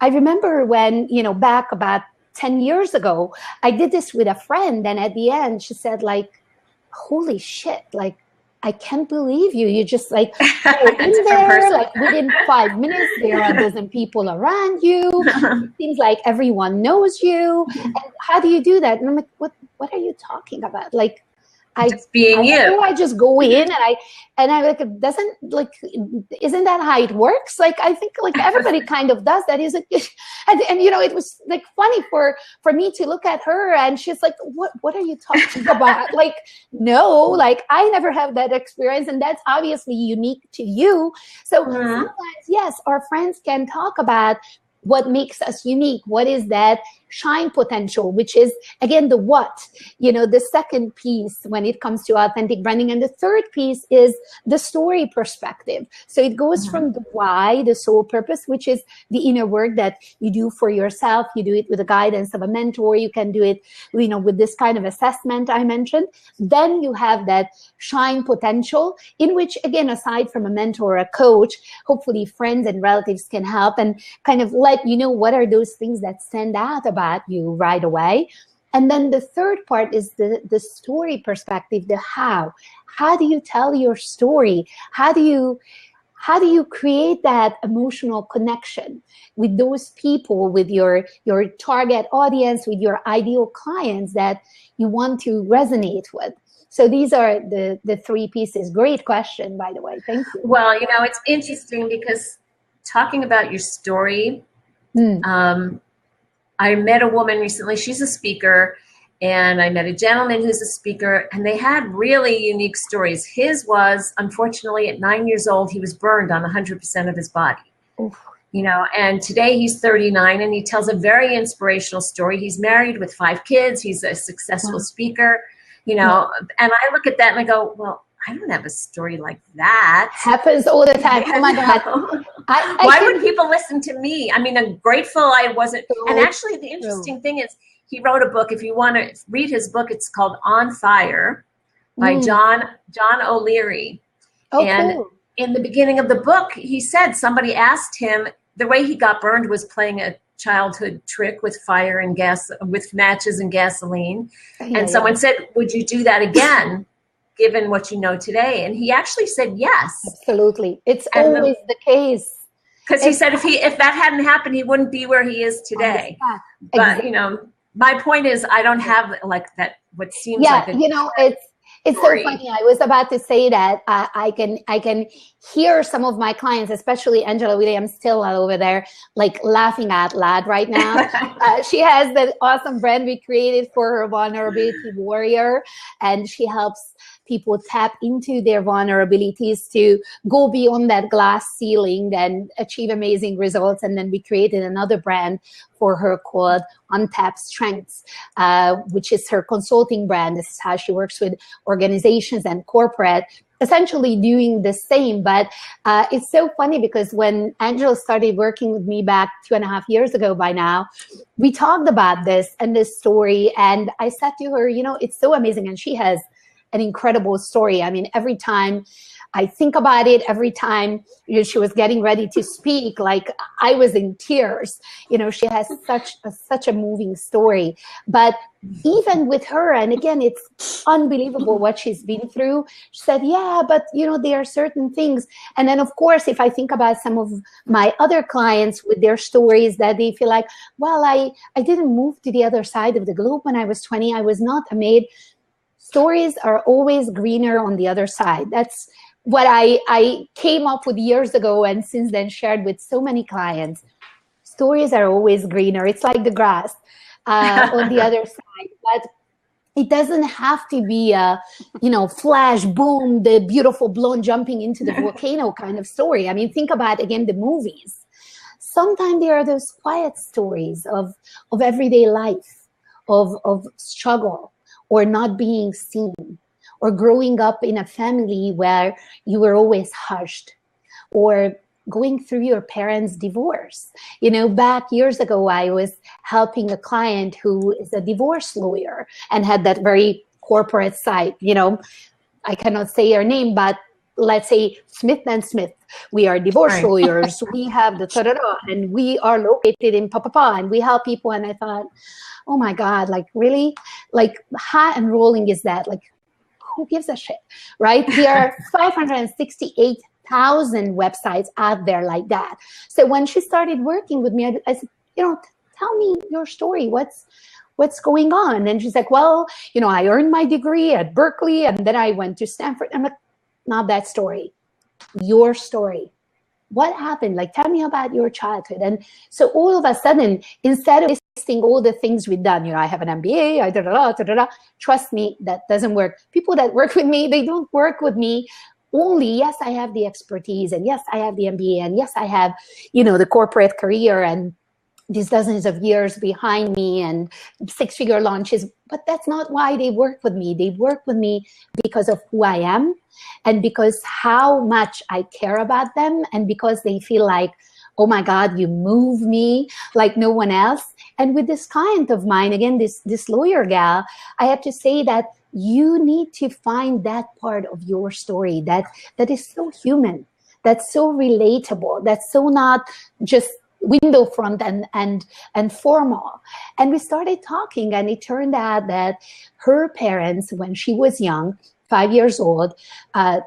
I remember when, you know, back about 10 years ago, I did this with a friend. And at the end, she said like, holy shit, like I can't believe you. You just like go in there, like within 5 minutes, there are a dozen people around you. It seems like everyone knows you. And how do you do that? And I'm like, what are you talking about? Like, just being you. I just go in and I like, it doesn't, like, isn't that how it works? Like, I think like everybody kind of does that. Is it? And you know, it was like funny for me to look at her, and she's like, what are you talking about? Like, no, like I never have that experience, and that's obviously unique to you. So sometimes, yes, our friends can talk about what makes us unique. What is that shine potential, which is, again, the what, you know, the second piece when it comes to authentic branding. And the third piece is the story perspective. So it goes from the why, the soul purpose, which is the inner work that you do for yourself. You do it with the guidance of a mentor. You can do it, you know, with this kind of assessment I mentioned. Then you have that shine potential, in which, again, aside from a mentor or a coach, hopefully friends and relatives can help and kind of let you know what are those things that stand out about you right away. And then the third part is the story perspective, the how. How do you tell your story? How do you create that emotional connection with those people, with your target audience, with your ideal clients that you want to resonate with? So these are the three pieces. Great question, by the way. Thank you. Well, you know, it's interesting because talking about your story, I met a woman recently, she's a speaker, and I met a gentleman who's a speaker, and they had really unique stories. His was, unfortunately, at 9 years old, he was burned on 100% of his body. Oof. You know, and today he's 39, and he tells a very inspirational story. He's married with 5 kids. He's a successful speaker, you know, and I look at that and I go, well, I don't have a story like that. Happens all the time. Oh my God. Why would people listen to me? I mean, I'm grateful I wasn't. And actually, the interesting thing is he wrote a book. If you want to read his book, it's called On Fire by John O'Leary. Oh, and cool. In the beginning of the book, he said somebody asked him, the way he got burned was playing a childhood trick with fire and gas, with matches and gasoline. And someone said, would you do that again? Given what you know today? And he actually said yes. Absolutely. It's always the case. Because he said if that hadn't happened, he wouldn't be where he is today. But, you know, my point is I don't have like that, what seems like a, you know, it's so funny. I was about to say that I can hear some of my clients, especially Angela Williams, still over there, like laughing out loud right now. She has that awesome brand we created for her Vulnerability Warrior, and she helps people tap into their vulnerabilities to go beyond that glass ceiling and achieve amazing results. And then we created another brand for her called Untapped Strengths, which is her consulting brand. This is how she works with organizations and corporate, essentially doing the same. But it's so funny because when Angela started working with me back 2.5 years ago by now, we talked about this and this story. And I said to her, you know, it's so amazing. And she has an incredible story. I mean, every time I think about it, every time, you know, she was getting ready to speak, like I was in tears. You know, she has such a moving story. But even with her, and again, it's unbelievable what she's been through. She said, yeah, but you know, there are certain things. And then of course, if I think about some of my other clients with their stories that they feel like, well, I didn't move to the other side of the globe when I was 20. I was not a maid. Stories are always greener on the other side. That's what I came up with years ago, and since then shared with so many clients. Stories are always greener. It's like the grass on the other side. But it doesn't have to be a, you know, flash, boom, the beautiful blonde jumping into the volcano kind of story. I mean, think about, again, the movies. Sometimes there are those quiet stories of everyday life, of struggle, or not being seen, or growing up in a family where you were always hushed, or going through your parents' divorce. You know, back years ago, I was helping a client who is a divorce lawyer and had that very corporate side. You know, I cannot say her name, but let's say Smith and Smith. We are divorce lawyers. We have the ta-da-da, and we are located in pa-pa-pa, and we help people. And I thought, oh my God, like really, like how enrolling is that? Like, who gives a shit, right? There are 568,000 websites out there like that. So when she started working with me, I said, tell me your story. What's going on? And she's like, well, I earned my degree at Berkeley and then I went to Stanford. I'm like, not that story, your story. What happened? Like, tell me about your childhood. And so all of a sudden, instead of listing all the things we've done, I have an MBA, trust me, that doesn't work. People that work with me, they don't work with me only, yes, I have the expertise, and yes, I have the MBA, and yes, I have, the corporate career and these dozens of years behind me and 6-figure launches, but that's not why they work with me. They work with me because of who I am and because how much I care about them and because they feel like, oh my God, you move me like no one else. And with this client of mine, again, this lawyer gal, I have to say that you need to find that part of your story that is so human, that's so relatable, that's so not just window front and formal. And we started talking, and it turned out that her parents, when she was young, 5 years old,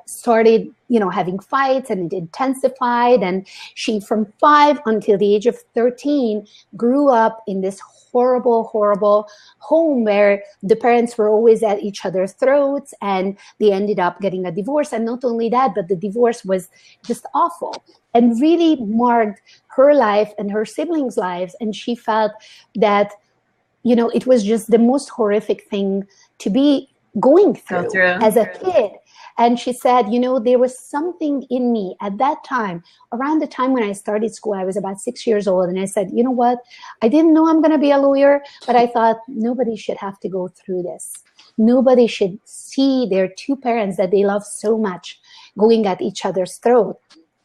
started having fights, and it intensified, and she from 5 until the age of 13 grew up in this horrible home where the parents were always at each other's throats, and they ended up getting a divorce. And not only that, but the divorce was just awful and really marked her life and her siblings' lives. And she felt that, it was just the most horrific thing to be going through as a kid. And she said, there was something in me at that time, around the time when I started school. I was about 6 years old. And I said, you know what? I didn't know I'm going to be a lawyer, but I thought nobody should have to go through this. Nobody should see their two parents that they love so much going at each other's throat.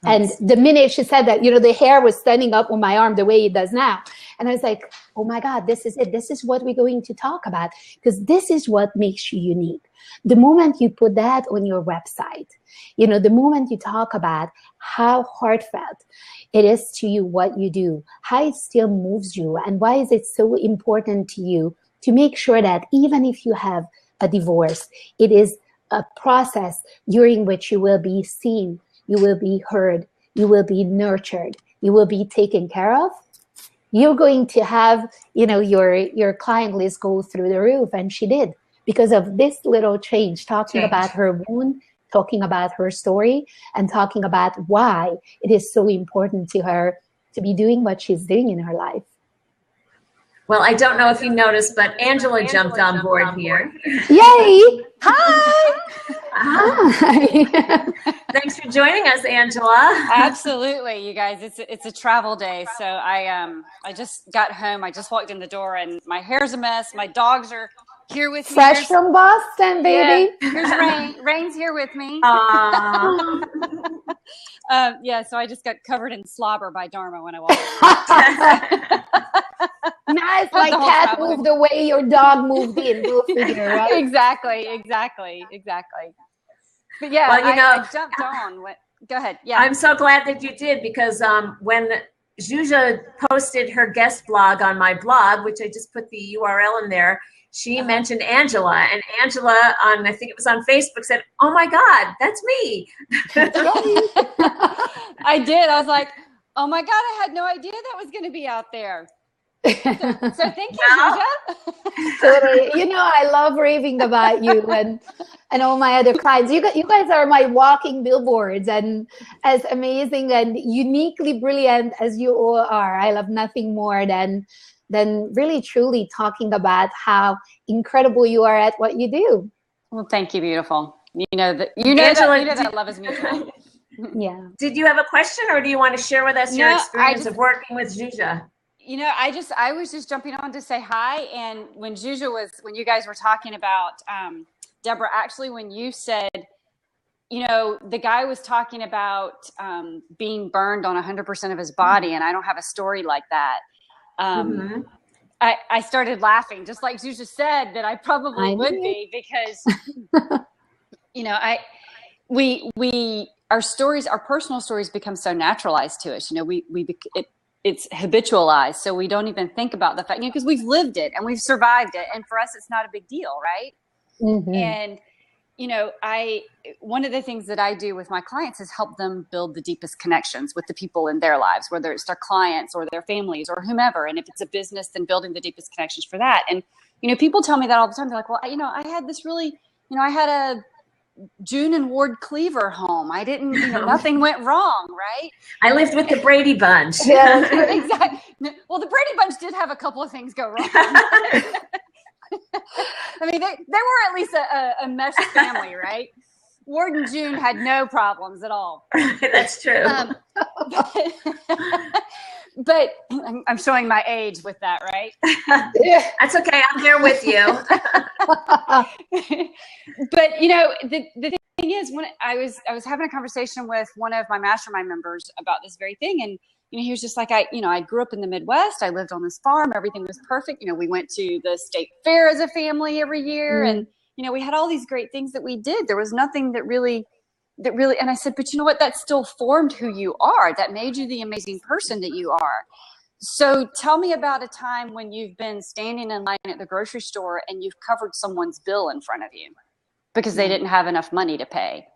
And the minute she said that, the hair was standing up on my arm the way it does now. And I was like, oh my God, this is it. This is what we're going to talk about, because this is what makes you unique. The moment you put that on your website, the moment you talk about how heartfelt it is to you, what you do, how it still moves you, and why is it so important to you to make sure that even if you have a divorce, it is a process during which you will be seen, you will be heard, you will be nurtured, you will be taken care of, you're going to have, your client list go through the roof. And she did, because of this little change, talking about her wound, talking about her story, and talking about why it is so important to her to be doing what she's doing in her life. Well, I don't know if you noticed, but Angela jumped on board here. Yay! Hi! Hi! Thanks for joining us, Angela. Absolutely, you guys. It's a travel day, so I just got home. I just walked in the door, and my hair's a mess. My dogs are here with me. Fresh from Boston, baby. Yeah, here's Rain. Rain's here with me. Yeah, so I just got covered in slobber by Dharma when I walked in. Nice, like cat moved away, your dog moved in. Go figure, right? Exactly. But yeah, well, I jumped on. Go ahead. Yeah, I'm so glad that you did, because when Zsuzsa posted her guest blog on my blog, which I just put the URL in there, she mentioned Angela, and Angela I think it was on Facebook, said, "Oh my God, that's me." I did. I was like, "Oh my God, I had no idea that was going to be out there." So thank you, Zsuzsa. Totally. I love raving about you and all my other clients. You guys are my walking billboards, and as amazing and uniquely brilliant as you all are, I love nothing more than really truly talking about how incredible you are at what you do. Well, thank you, beautiful. That love is mutual. Yeah. Did you have a question, or do you want to share with us your experience of working with Zsuzsa? I was just jumping on to say hi. And when you guys were talking about, Deborah, actually, when you said, the guy was talking about being burned on 100% of his body, and I don't have a story like that. I started laughing, just like Zsuzsa said that I probably would be, because, our stories, our personal stories become so naturalized to us. It's habitualized, so we don't even think about the fact, because we've lived it and we've survived it, and for us, it's not a big deal, right? Mm-hmm. And one of the things that I do with my clients is help them build the deepest connections with the people in their lives, whether it's their clients or their families or whomever. And if it's a business, then building the deepest connections for that. And, people tell me that all the time. They're like, well, I had this really, I had a June and Ward Cleaver home. I didn't, nothing went wrong, right? I lived with the Brady Bunch. Yeah, exactly. Well, the Brady Bunch did have a couple of things go wrong. I mean, they were at least a meshed family, right? Ward and June had no problems at all. That's true. But I'm showing my age with that, right? That's okay. I'm there with you. But the thing is, when I was having a conversation with one of my mastermind members about this very thing, and he was just like, I grew up in the Midwest. I lived on this farm. Everything was perfect. We went to the state fair as a family every year, and we had all these great things that we did. There was nothing that really, and I said, but you know what? That still formed who you are. That made you the amazing person that you are. So tell me about a time when you've been standing in line at the grocery store and you've covered someone's bill in front of you because they didn't have enough money to pay,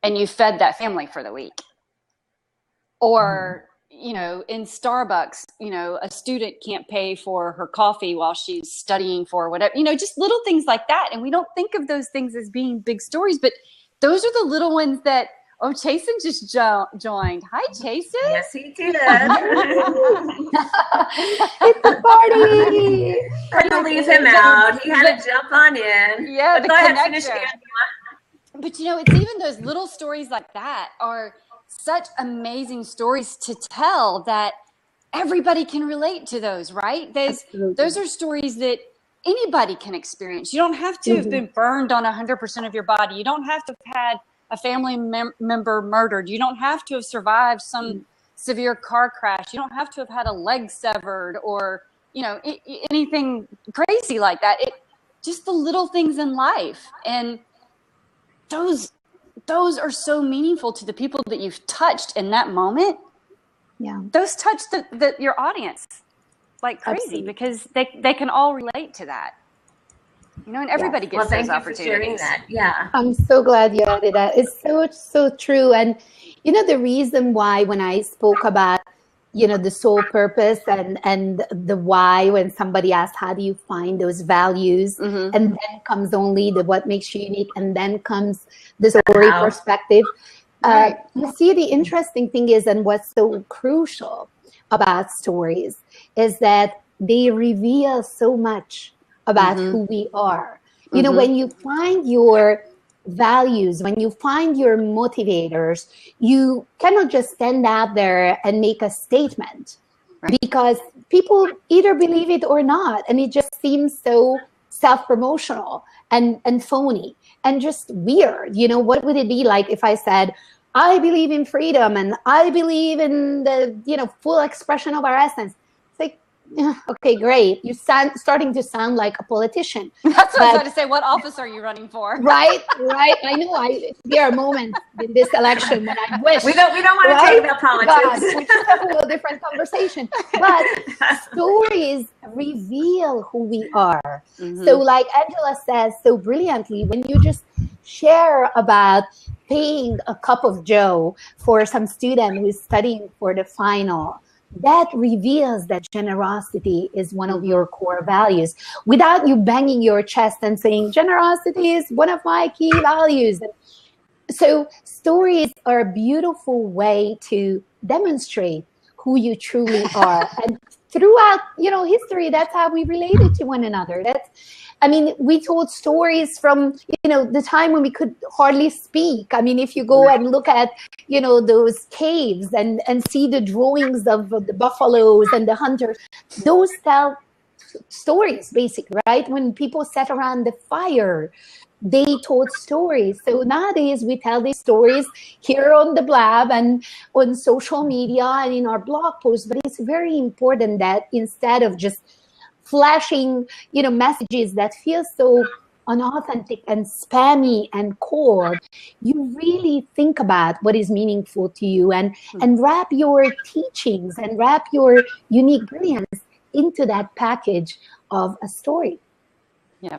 and you fed that family for the week. Or, in Starbucks, a student can't pay for her coffee while she's studying for whatever, just little things like that. And we don't think of those things as being big stories, but those are the little ones that, Chasen just joined. Hi, Chasen. Yes, he did. It's a party. Couldn't leave him out. He had to jump on in. Yeah, but go ahead, finish the answer. But it's even those little stories like that are such amazing stories to tell that everybody can relate to those, right? Those are stories that anybody can experience. You don't have to have been burned on 100% of your body. You don't have to have had a family member murdered. You don't have to have survived some severe car crash. You don't have to have had a leg severed or, anything crazy like that. Just the little things in life. And those are so meaningful to the people that you've touched in that moment. Yeah. Those touch your audience like crazy. Absolutely. Because they can all relate to that. And everybody gets those opportunities. For sharing that. Yeah. I'm so glad you added that. It's so true. And, the reason why when I spoke about, the soul purpose and the why, when somebody asked, how do you find those values? And then comes only the what makes you unique. And then comes the story perspective. You see, the interesting thing is, and what's so crucial about stories is that they reveal so much about who we are. When you find your values, when you find your motivators, you cannot just stand out there and make a statement, because people either believe it or not. And it just seems so self-promotional and phony and just weird. What would it be like if I said, I believe in freedom and I believe in the, full expression of our essence? Okay, great. You starting to sound like a politician. That's what I was about to say. What office are you running for? Right. I know. There are moments in this election when I wish we don't want to talk about politics. Which is a whole different conversation. But stories reveal who we are. So, like Angela says so brilliantly, when you just share about paying a cup of joe for some student who's studying for the final, that reveals that generosity is one of your core values, without you banging your chest and saying, generosity is one of my key values. So stories are a beautiful way to demonstrate who you truly are. And throughout, history, that's how we related to one another. We told stories from, the time when we could hardly speak. If you go and look at, those caves and see the drawings of the buffaloes and the hunters, those tell stories, basically, right? When people sat around the fire, they told stories. So nowadays we tell these stories here on the Blab and on social media and in our blog posts. But it's very important that instead of just flashing, messages that feel so unauthentic and spammy and cold, you really think about what is meaningful to you and wrap your teachings and wrap your unique brilliance into that package of a story. Yeah.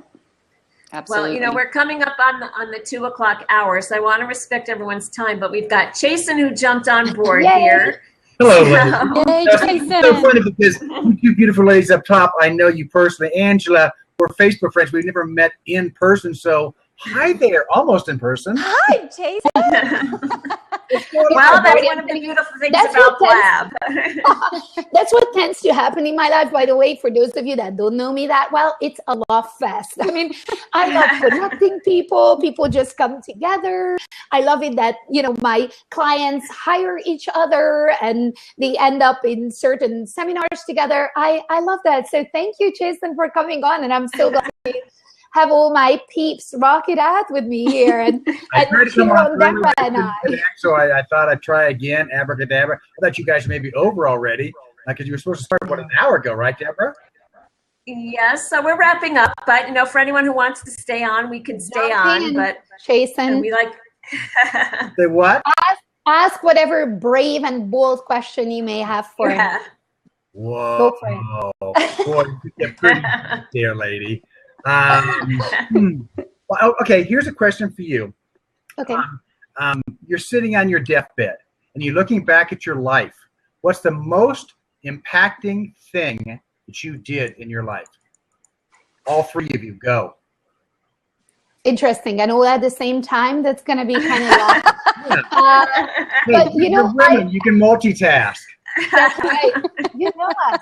Absolutely. Well, you know, we're coming up on the 2 o'clock hour, so I want to respect everyone's time. But we've got Chasen who jumped on board here. Hello, ladies. Yay, It's Jason. so funny because you two beautiful ladies up top, I know you personally. Angela, we're Facebook friends. We've never met in person, so hi there, almost in person. Hi, Jason. Well, that's one of the beautiful things about Blab. That's what tends to happen in my life, by the way. For those of you that don't know me that well, it's a love fest. I mean, I love connecting people. People just come together. I love it that, you know, my clients hire each other and they end up in certain seminars together. I love that. So thank you, Jason, for coming on. And I'm so glad to have all my peeps rock it out with me here and cheer on Deborah and I. So I thought I'd try again, abracadabra. I thought you guys may be over already because you were supposed to start an hour ago, right, Deborah? Yes, so we're wrapping up, but you know, for anyone who wants to stay on, we can stay on. But Jason, we like say what? Ask whatever brave and bold question you may have for me. Whoa! Go for it. Boy, you're pretty there, lady. Well, okay, here's a question for you. Okay. You're sitting on your deathbed and you're looking back at your life. What's the most impacting thing that you did in your life? All three of you, go. Interesting. And all at the same time, that's going to be kind of long. But you know, women, you can multitask. That's right. You know us.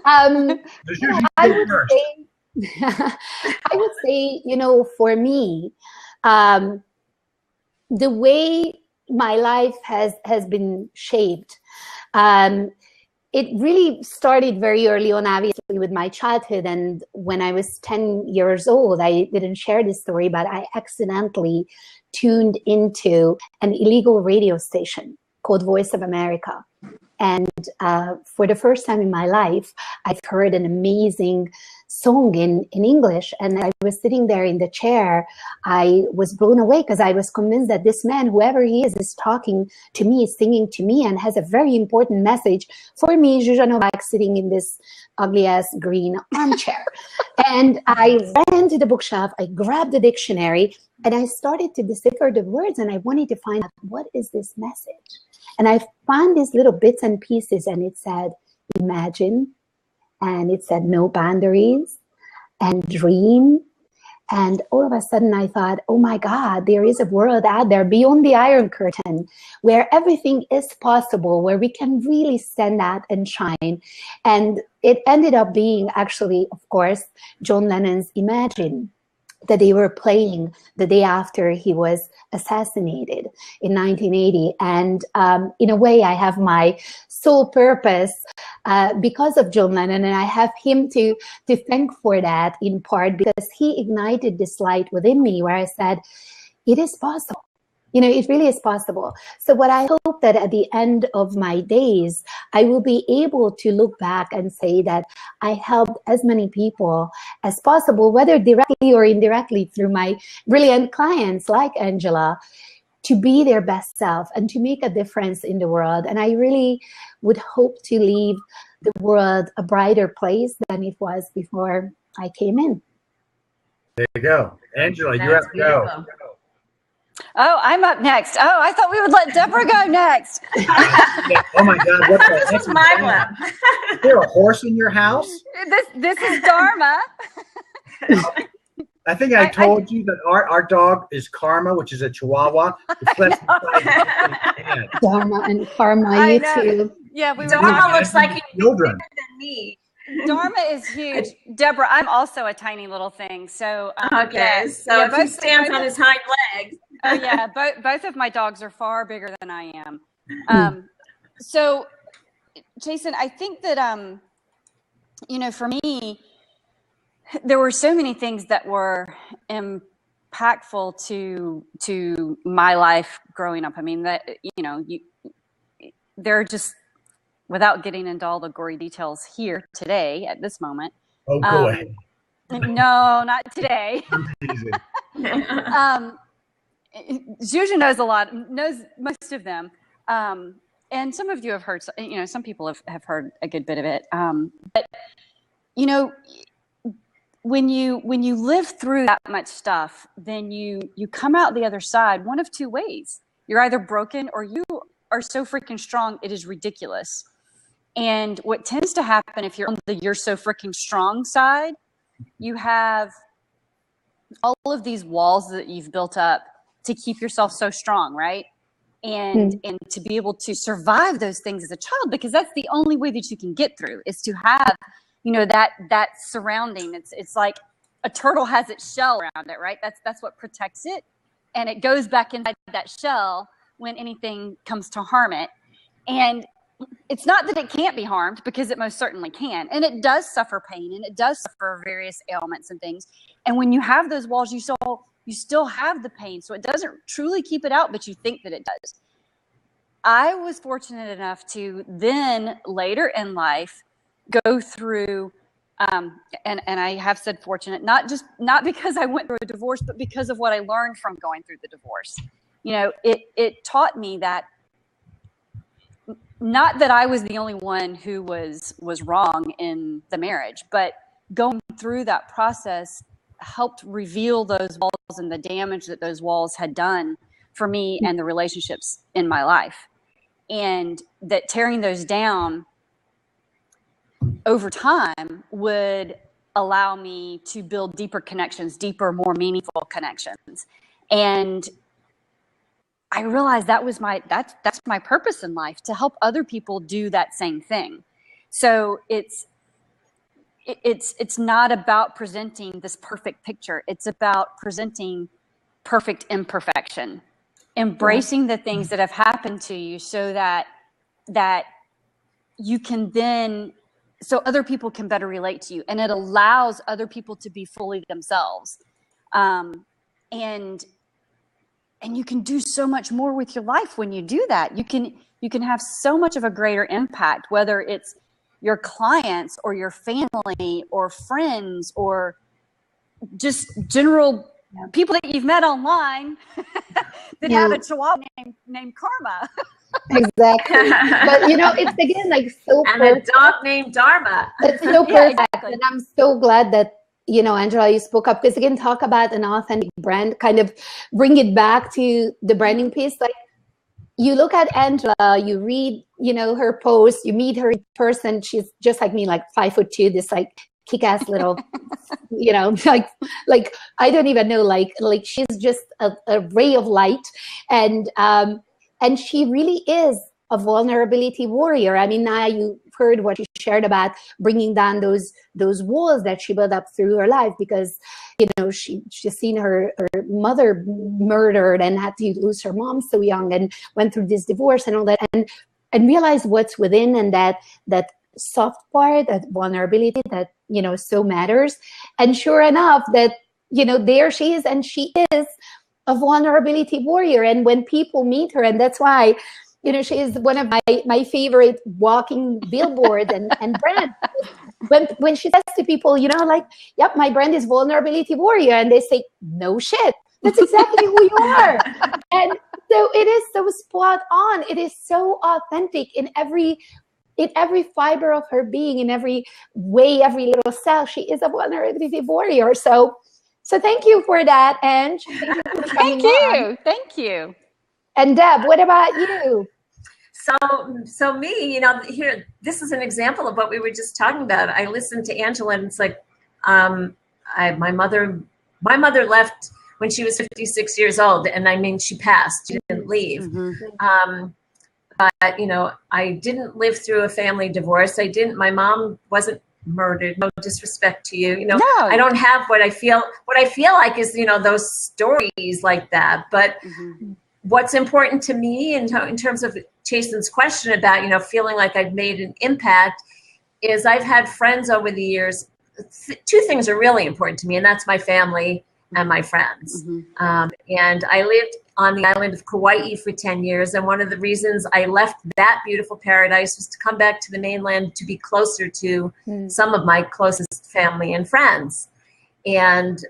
I would say, you know, for me, the way my life has been shaped, it really started very early on, obviously, with my childhood. And when I was 10 years old, I didn't share this story, but I accidentally tuned into an illegal radio station called Voice of America. And for the first time in my life, I've heard an amazing song in English. And I was sitting there in the chair. I was blown away because I was convinced that this man, whoever he is talking to me, singing to me, and has a very important message for me, Zsuzsa Novak, sitting in this ugly-ass green armchair. And I ran to the bookshelf, I grabbed the dictionary, and I started to decipher the words, and I wanted to find out, what is this message? And I found these little bits and pieces, and it said, imagine, and it said no boundaries, and dream. And all of a sudden I thought, oh my God, there is a world out there beyond the Iron Curtain where everything is possible, where we can really stand out and shine. And it ended up being actually, of course, John Lennon's Imagine, that they were playing the day after he was assassinated in 1980. And in a way, I have my sole purpose because of John Lennon, and I have him to thank for that, in part because he ignited this light within me where I said, it is possible. You know, it really is possible. So what I hope that at the end of my days, I will be able to look back and say that I helped as many people as possible, whether directly or indirectly through my brilliant clients like Angela, to be their best self and to make a difference in the world. And I really would hope to leave the world a brighter place than it was before I came in. There you go. Angela, you have to go. Oh, I'm up next. Oh, I thought we would let Deborah go next. Oh my God! What the this was my one. Is there a horse in your house? This is Dharma. I think I told you that our dog is Karma, which is a Chihuahua. Dharma and Karma, you too. Yeah, we were. Dharma looks like he's bigger than me. Dharma is huge. Deborah, I'm also a tiny little thing. So okay, yeah, so if he stands on his hind legs. Oh yeah, both of my dogs are far bigger than I am. So, Jason, I think that you know, for me, there were so many things that were impactful to my life growing up. I mean, that you know, they're just, without getting into all the gory details here today at this moment. Oh, go ahead. No, not today. Zsuzsa knows most of them. And some of you have heard, you know, some people have heard a good bit of it. But, you know, when you live through that much stuff, then you come out the other side one of two ways. You're either broken or you are so freaking strong it is ridiculous. And what tends to happen if you're on the you're so freaking strong side, you have all of these walls that you've built up to keep yourself so strong, right? And to be able to survive those things as a child, because that's the only way that you can get through, is to have, you know, that surrounding. It's like a turtle has its shell around it, right? That's what protects it, and it goes back inside that shell when anything comes to harm it. And it's not that it can't be harmed, because it most certainly can, and it does suffer pain, and it does suffer various ailments and things. And when you have those walls, you still have the pain, so it doesn't truly keep it out, but you think that it does. I was fortunate enough to then later in life go through, and I have said fortunate, not because I went through a divorce, but because of what I learned from going through the divorce. You know, it taught me that, not that I was the only one who was wrong in the marriage, but going through that process helped reveal those walls and the damage that those walls had done for me and the relationships in my life. And that tearing those down over time would allow me to build deeper connections, deeper, more meaningful connections. And I realized that's my purpose in life, to help other people do that same thing. So it's not about presenting this perfect picture. It's about presenting perfect imperfection, embracing the things that have happened to you, so that you can then, so other people can better relate to you, and it allows other people to be fully themselves. And you can do so much more with your life when you do that. You can have so much of a greater impact, whether it's your clients or your family or friends or just general people that you've met online that have a chihuahua named Karma. Exactly. But you know, it's again like so and perfect. a dog named Dharma. It's so perfect. Exactly. And I'm so glad that, you know, Angela, you spoke up, because again, talk about an authentic brand, kind of bring it back to the branding piece. Like, you look at Angela, you read, you know, her posts, you meet her in person. She's just like me, like 5'2", this like kick-ass little, you know, like I don't even know, like she's just a ray of light, and she really is a vulnerability warrior. I mean, now you heard what she shared about bringing down those walls that she built up through her life, because, you know, she's seen her mother murdered and had to lose her mom so young, and went through this divorce and all that, and realized what's within, and that soft part, that vulnerability that, you know, so matters. And sure enough, that, you know, there she is, and she is a vulnerability warrior. And when people meet her, and that's why, you know, she is one of my favorite walking billboards and brand. When she says to people, you know, like, yep, my brand is vulnerability warrior, and they say, no shit, that's exactly who you are. And so it is so spot on. It is so authentic in every fiber of her being, in every way, every little cell. She is a vulnerability warrior. So thank you for that, Ange. Thank you. Thank you. And Deb, what about you? So me, you know, here, this is an example of what we were just talking about. I listened to Angela, and it's like, my mother left when she was 56 years old, and I mean, she passed. She didn't leave. Mm-hmm. But, you know, I didn't live through a family divorce. My mom wasn't murdered. No disrespect to you. You know, No. I don't have what I feel like is, you know, those stories like that. But what's important to me in terms of Chasen's question about, you know, feeling like I've made an impact, is I've had friends over the years. Two things are really important to me, and that's my family and my friends. And I lived on the island of Kauai for 10 years. And one of the reasons I left that beautiful paradise was to come back to the mainland to be closer to some of my closest family and friends. And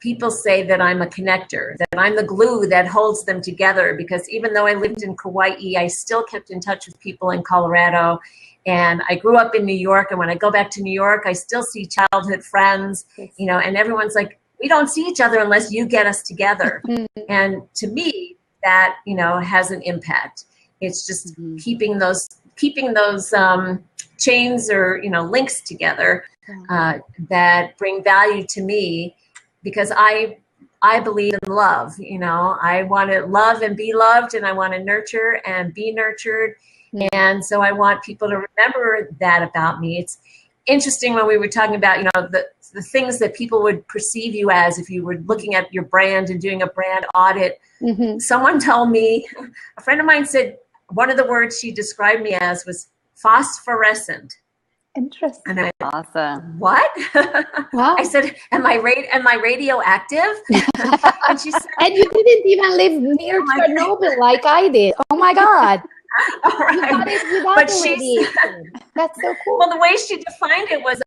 people say that I'm a connector, that I'm the glue that holds them together, because even though I lived in Kauai, I still kept in touch with people in Colorado. And I grew up in New York, and when I go back to New York, I still see childhood friends, you know, and everyone's like, we don't see each other unless you get us together. And to me, that, you know, has an impact. It's just keeping those chains or, you know, links together that bring value to me, because I believe in love. You know, I want to love and be loved, and I want to nurture and be nurtured. And so I want people to remember that about me. It's interesting when we were talking about, you know, the things that people would perceive you as if you were looking at your brand and doing a brand audit. Someone told me, a friend of mine said, one of the words she described me as was phosphorescent. Interesting. And I, Awesome. what? Wow. I said, am I radioactive? And she said, And you didn't even live near Chernobyl like I did. Oh my God. all right. You got it without But the she radiation. That's so cool. Well, the way she defined it was,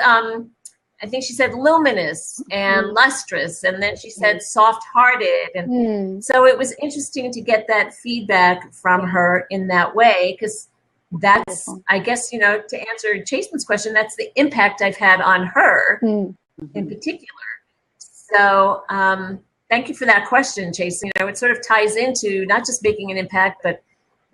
I think she said luminous and lustrous, and then she said soft-hearted. And so it was interesting to get that feedback from her in that way, because that's, I guess, you know, to answer Chasen's question, that's the impact I've had on her in particular. So thank you for that question, Chasen. You know, it sort of ties into not just making an impact, but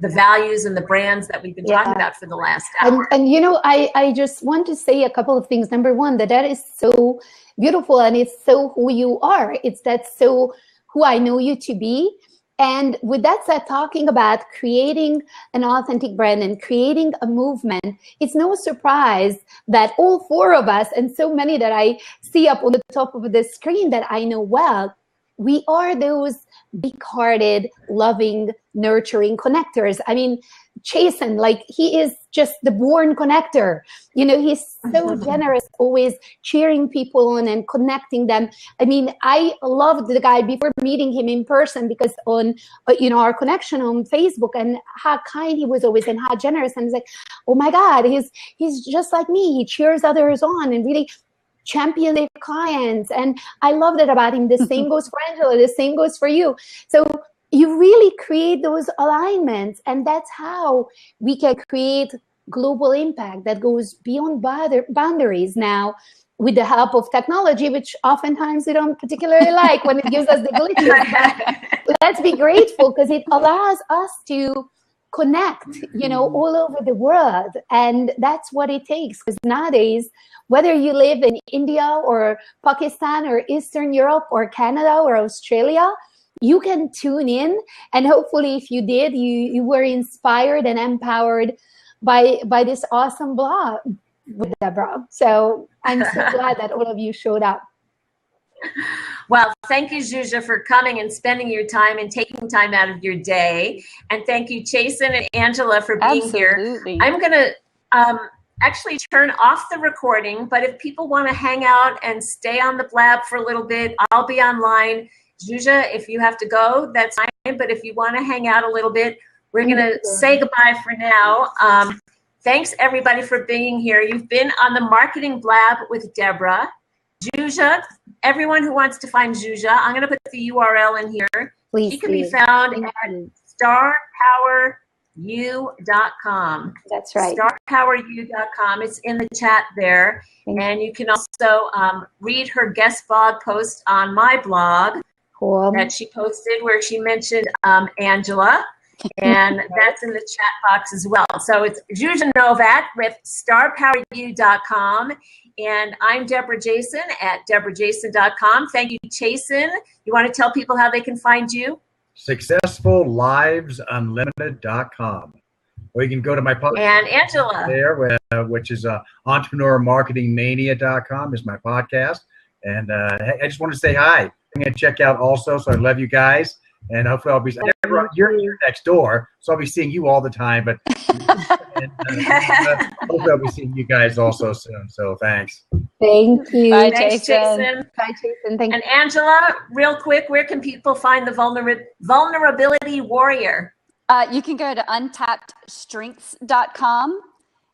the values and the brands that we've been talking about for the last hour. And you know, I just want to say a couple of things. Number one, that is so beautiful, and it's so who you are. That's so who I know you to be. And with that said, talking about creating an authentic brand and creating a movement, it's no surprise that all four of us, and so many that I see up on the top of the screen that I know well, we are those big-hearted, loving, nurturing connectors. I mean, Chasen, like, he is just the born connector. You know, he's so generous, always cheering people on and connecting them. I mean, I loved the guy before meeting him in person, because on, you know, our connection on Facebook, and how kind he was always and how generous. And it's like, oh my God, he's just like me. He cheers others on and really champion their clients. And I love that about him. The same goes for Angela, the same goes for you. So you really create those alignments, and that's how we can create global impact that goes beyond boundaries now, with the help of technology, which oftentimes we don't particularly like when it gives us the glitches. But let's be grateful, because it allows us to connect, you know, all over the world. And that's what it takes, because nowadays, whether you live in India or Pakistan or Eastern Europe or Canada or Australia, you can tune in, and hopefully if you did, you were inspired and empowered by this awesome blog with Deborah. So I'm so glad that all of you showed up. Well, thank you, Zsuzsa, for coming and spending your time and taking time out of your day. And thank you, Chasen and Angela, for being here. I'm going to actually turn off the recording, but if people want to hang out and stay on the Blab for a little bit, I'll be online. Zsuzsa, if you have to go, that's fine. But if you want to hang out a little bit, we're going to say goodbye for now. Thanks, everybody, for being here. You've been on the Marketing Blab with Deborah. Zsuzsa, everyone who wants to find Zsuzsa, I'm going to put the URL in here. Please, she can be found at starpoweru.com. That's right. Starpoweru.com. It's in the chat there. And you can also read her guest blog post on my blog that she posted, where she mentioned Angela. And that's in the chat box as well. So it's Zsuzsa Novak with starpoweru.com. And I'm Deborah Jason at deborahjason.com. Thank you, Chasen. You want to tell people how they can find you? SuccessfulLivesUnlimited.com. Or you can go to my podcast. And Angela. There, which is EntrepreneurMarketingMania.com is my podcast. And I just want to say hi. I'm going to check out also, so I love you guys. And hopefully I'll be, you're next door, so I'll be seeing you all the time. But hopefully I'll be seeing you guys also soon. So thanks. Thank you. Bye, Thanks, Chasen. Bye, Chasen. Thank you. And Angela, real quick, where can people find the Vulnerability Warrior? You can go to untappedstrengths.com,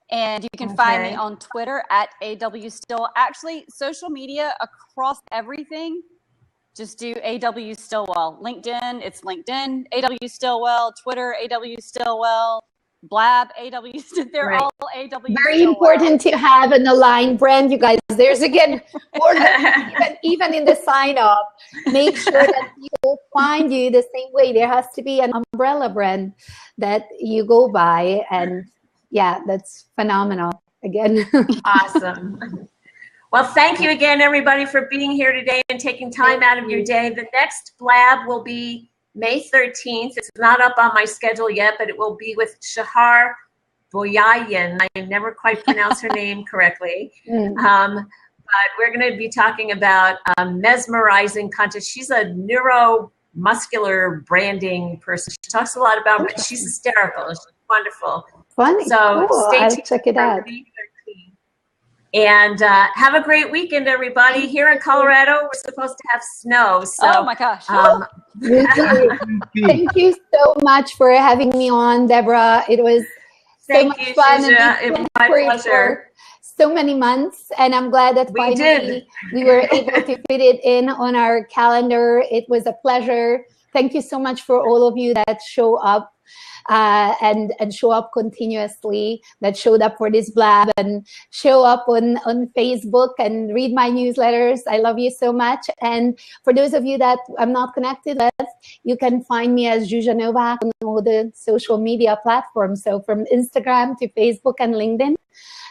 and you can find me on Twitter at AWStill. Actually, social media across everything just do AW Stillwell. LinkedIn, it's LinkedIn, AW Stillwell. Twitter, AW Stillwell. Blab, AW, they're Right. all AW Very Stillwell. important to have an aligned brand, you guys. There's again more than even in the sign up. Make sure that people find you the same way. There has to be an umbrella brand that you go by, and yeah, that's phenomenal. Again, Awesome. Well, thank you again, everybody, for being here today and taking time out of your day. The next Blab will be May 13th. It's not up on my schedule yet, but it will be with Shahar Boyayan. I never quite pronounce her name correctly. But we're going to be talking about mesmerizing content. She's a neuromuscular branding person. She talks a lot about it. She's hysterical. She's wonderful. funny. So cool. stay I'll tuned check it for out. May 13th. And have a great weekend, everybody. Here in Colorado, we're supposed to have snow. So, Oh my gosh. You too. Thank you so much for having me on, Deborah. It was so thank much you, fun. Zsuzsa. And It was we my planned for it pleasure. for so many months, and I'm glad that We finally did. we were able to fit it in on our calendar. It was a pleasure. Thank you so much for all of you that show up and show up continuously, that showed up for this Blab and show up on Facebook and read my newsletters. I love you so much. And for those of you that I'm not connected with, you can find me as Zsuzsa Novak on all the social media platforms. So from Instagram to Facebook and LinkedIn,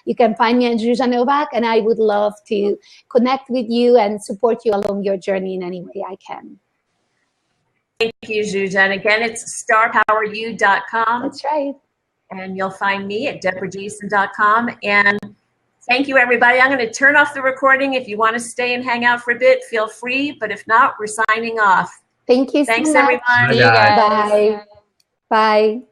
you can find me at Zsuzsa Novak, and I would love to connect with you and support you along your journey in any way I can. Thank you, Zsuzsa. And again, it's starpoweryou.com. That's right. And you'll find me at deborahjason.com. And thank you, everybody. I'm going to turn off the recording. If you want to stay and hang out for a bit, feel free. But if not, we're signing off. Thank you so Thanks, much. everyone. See you guys. Bye. Bye.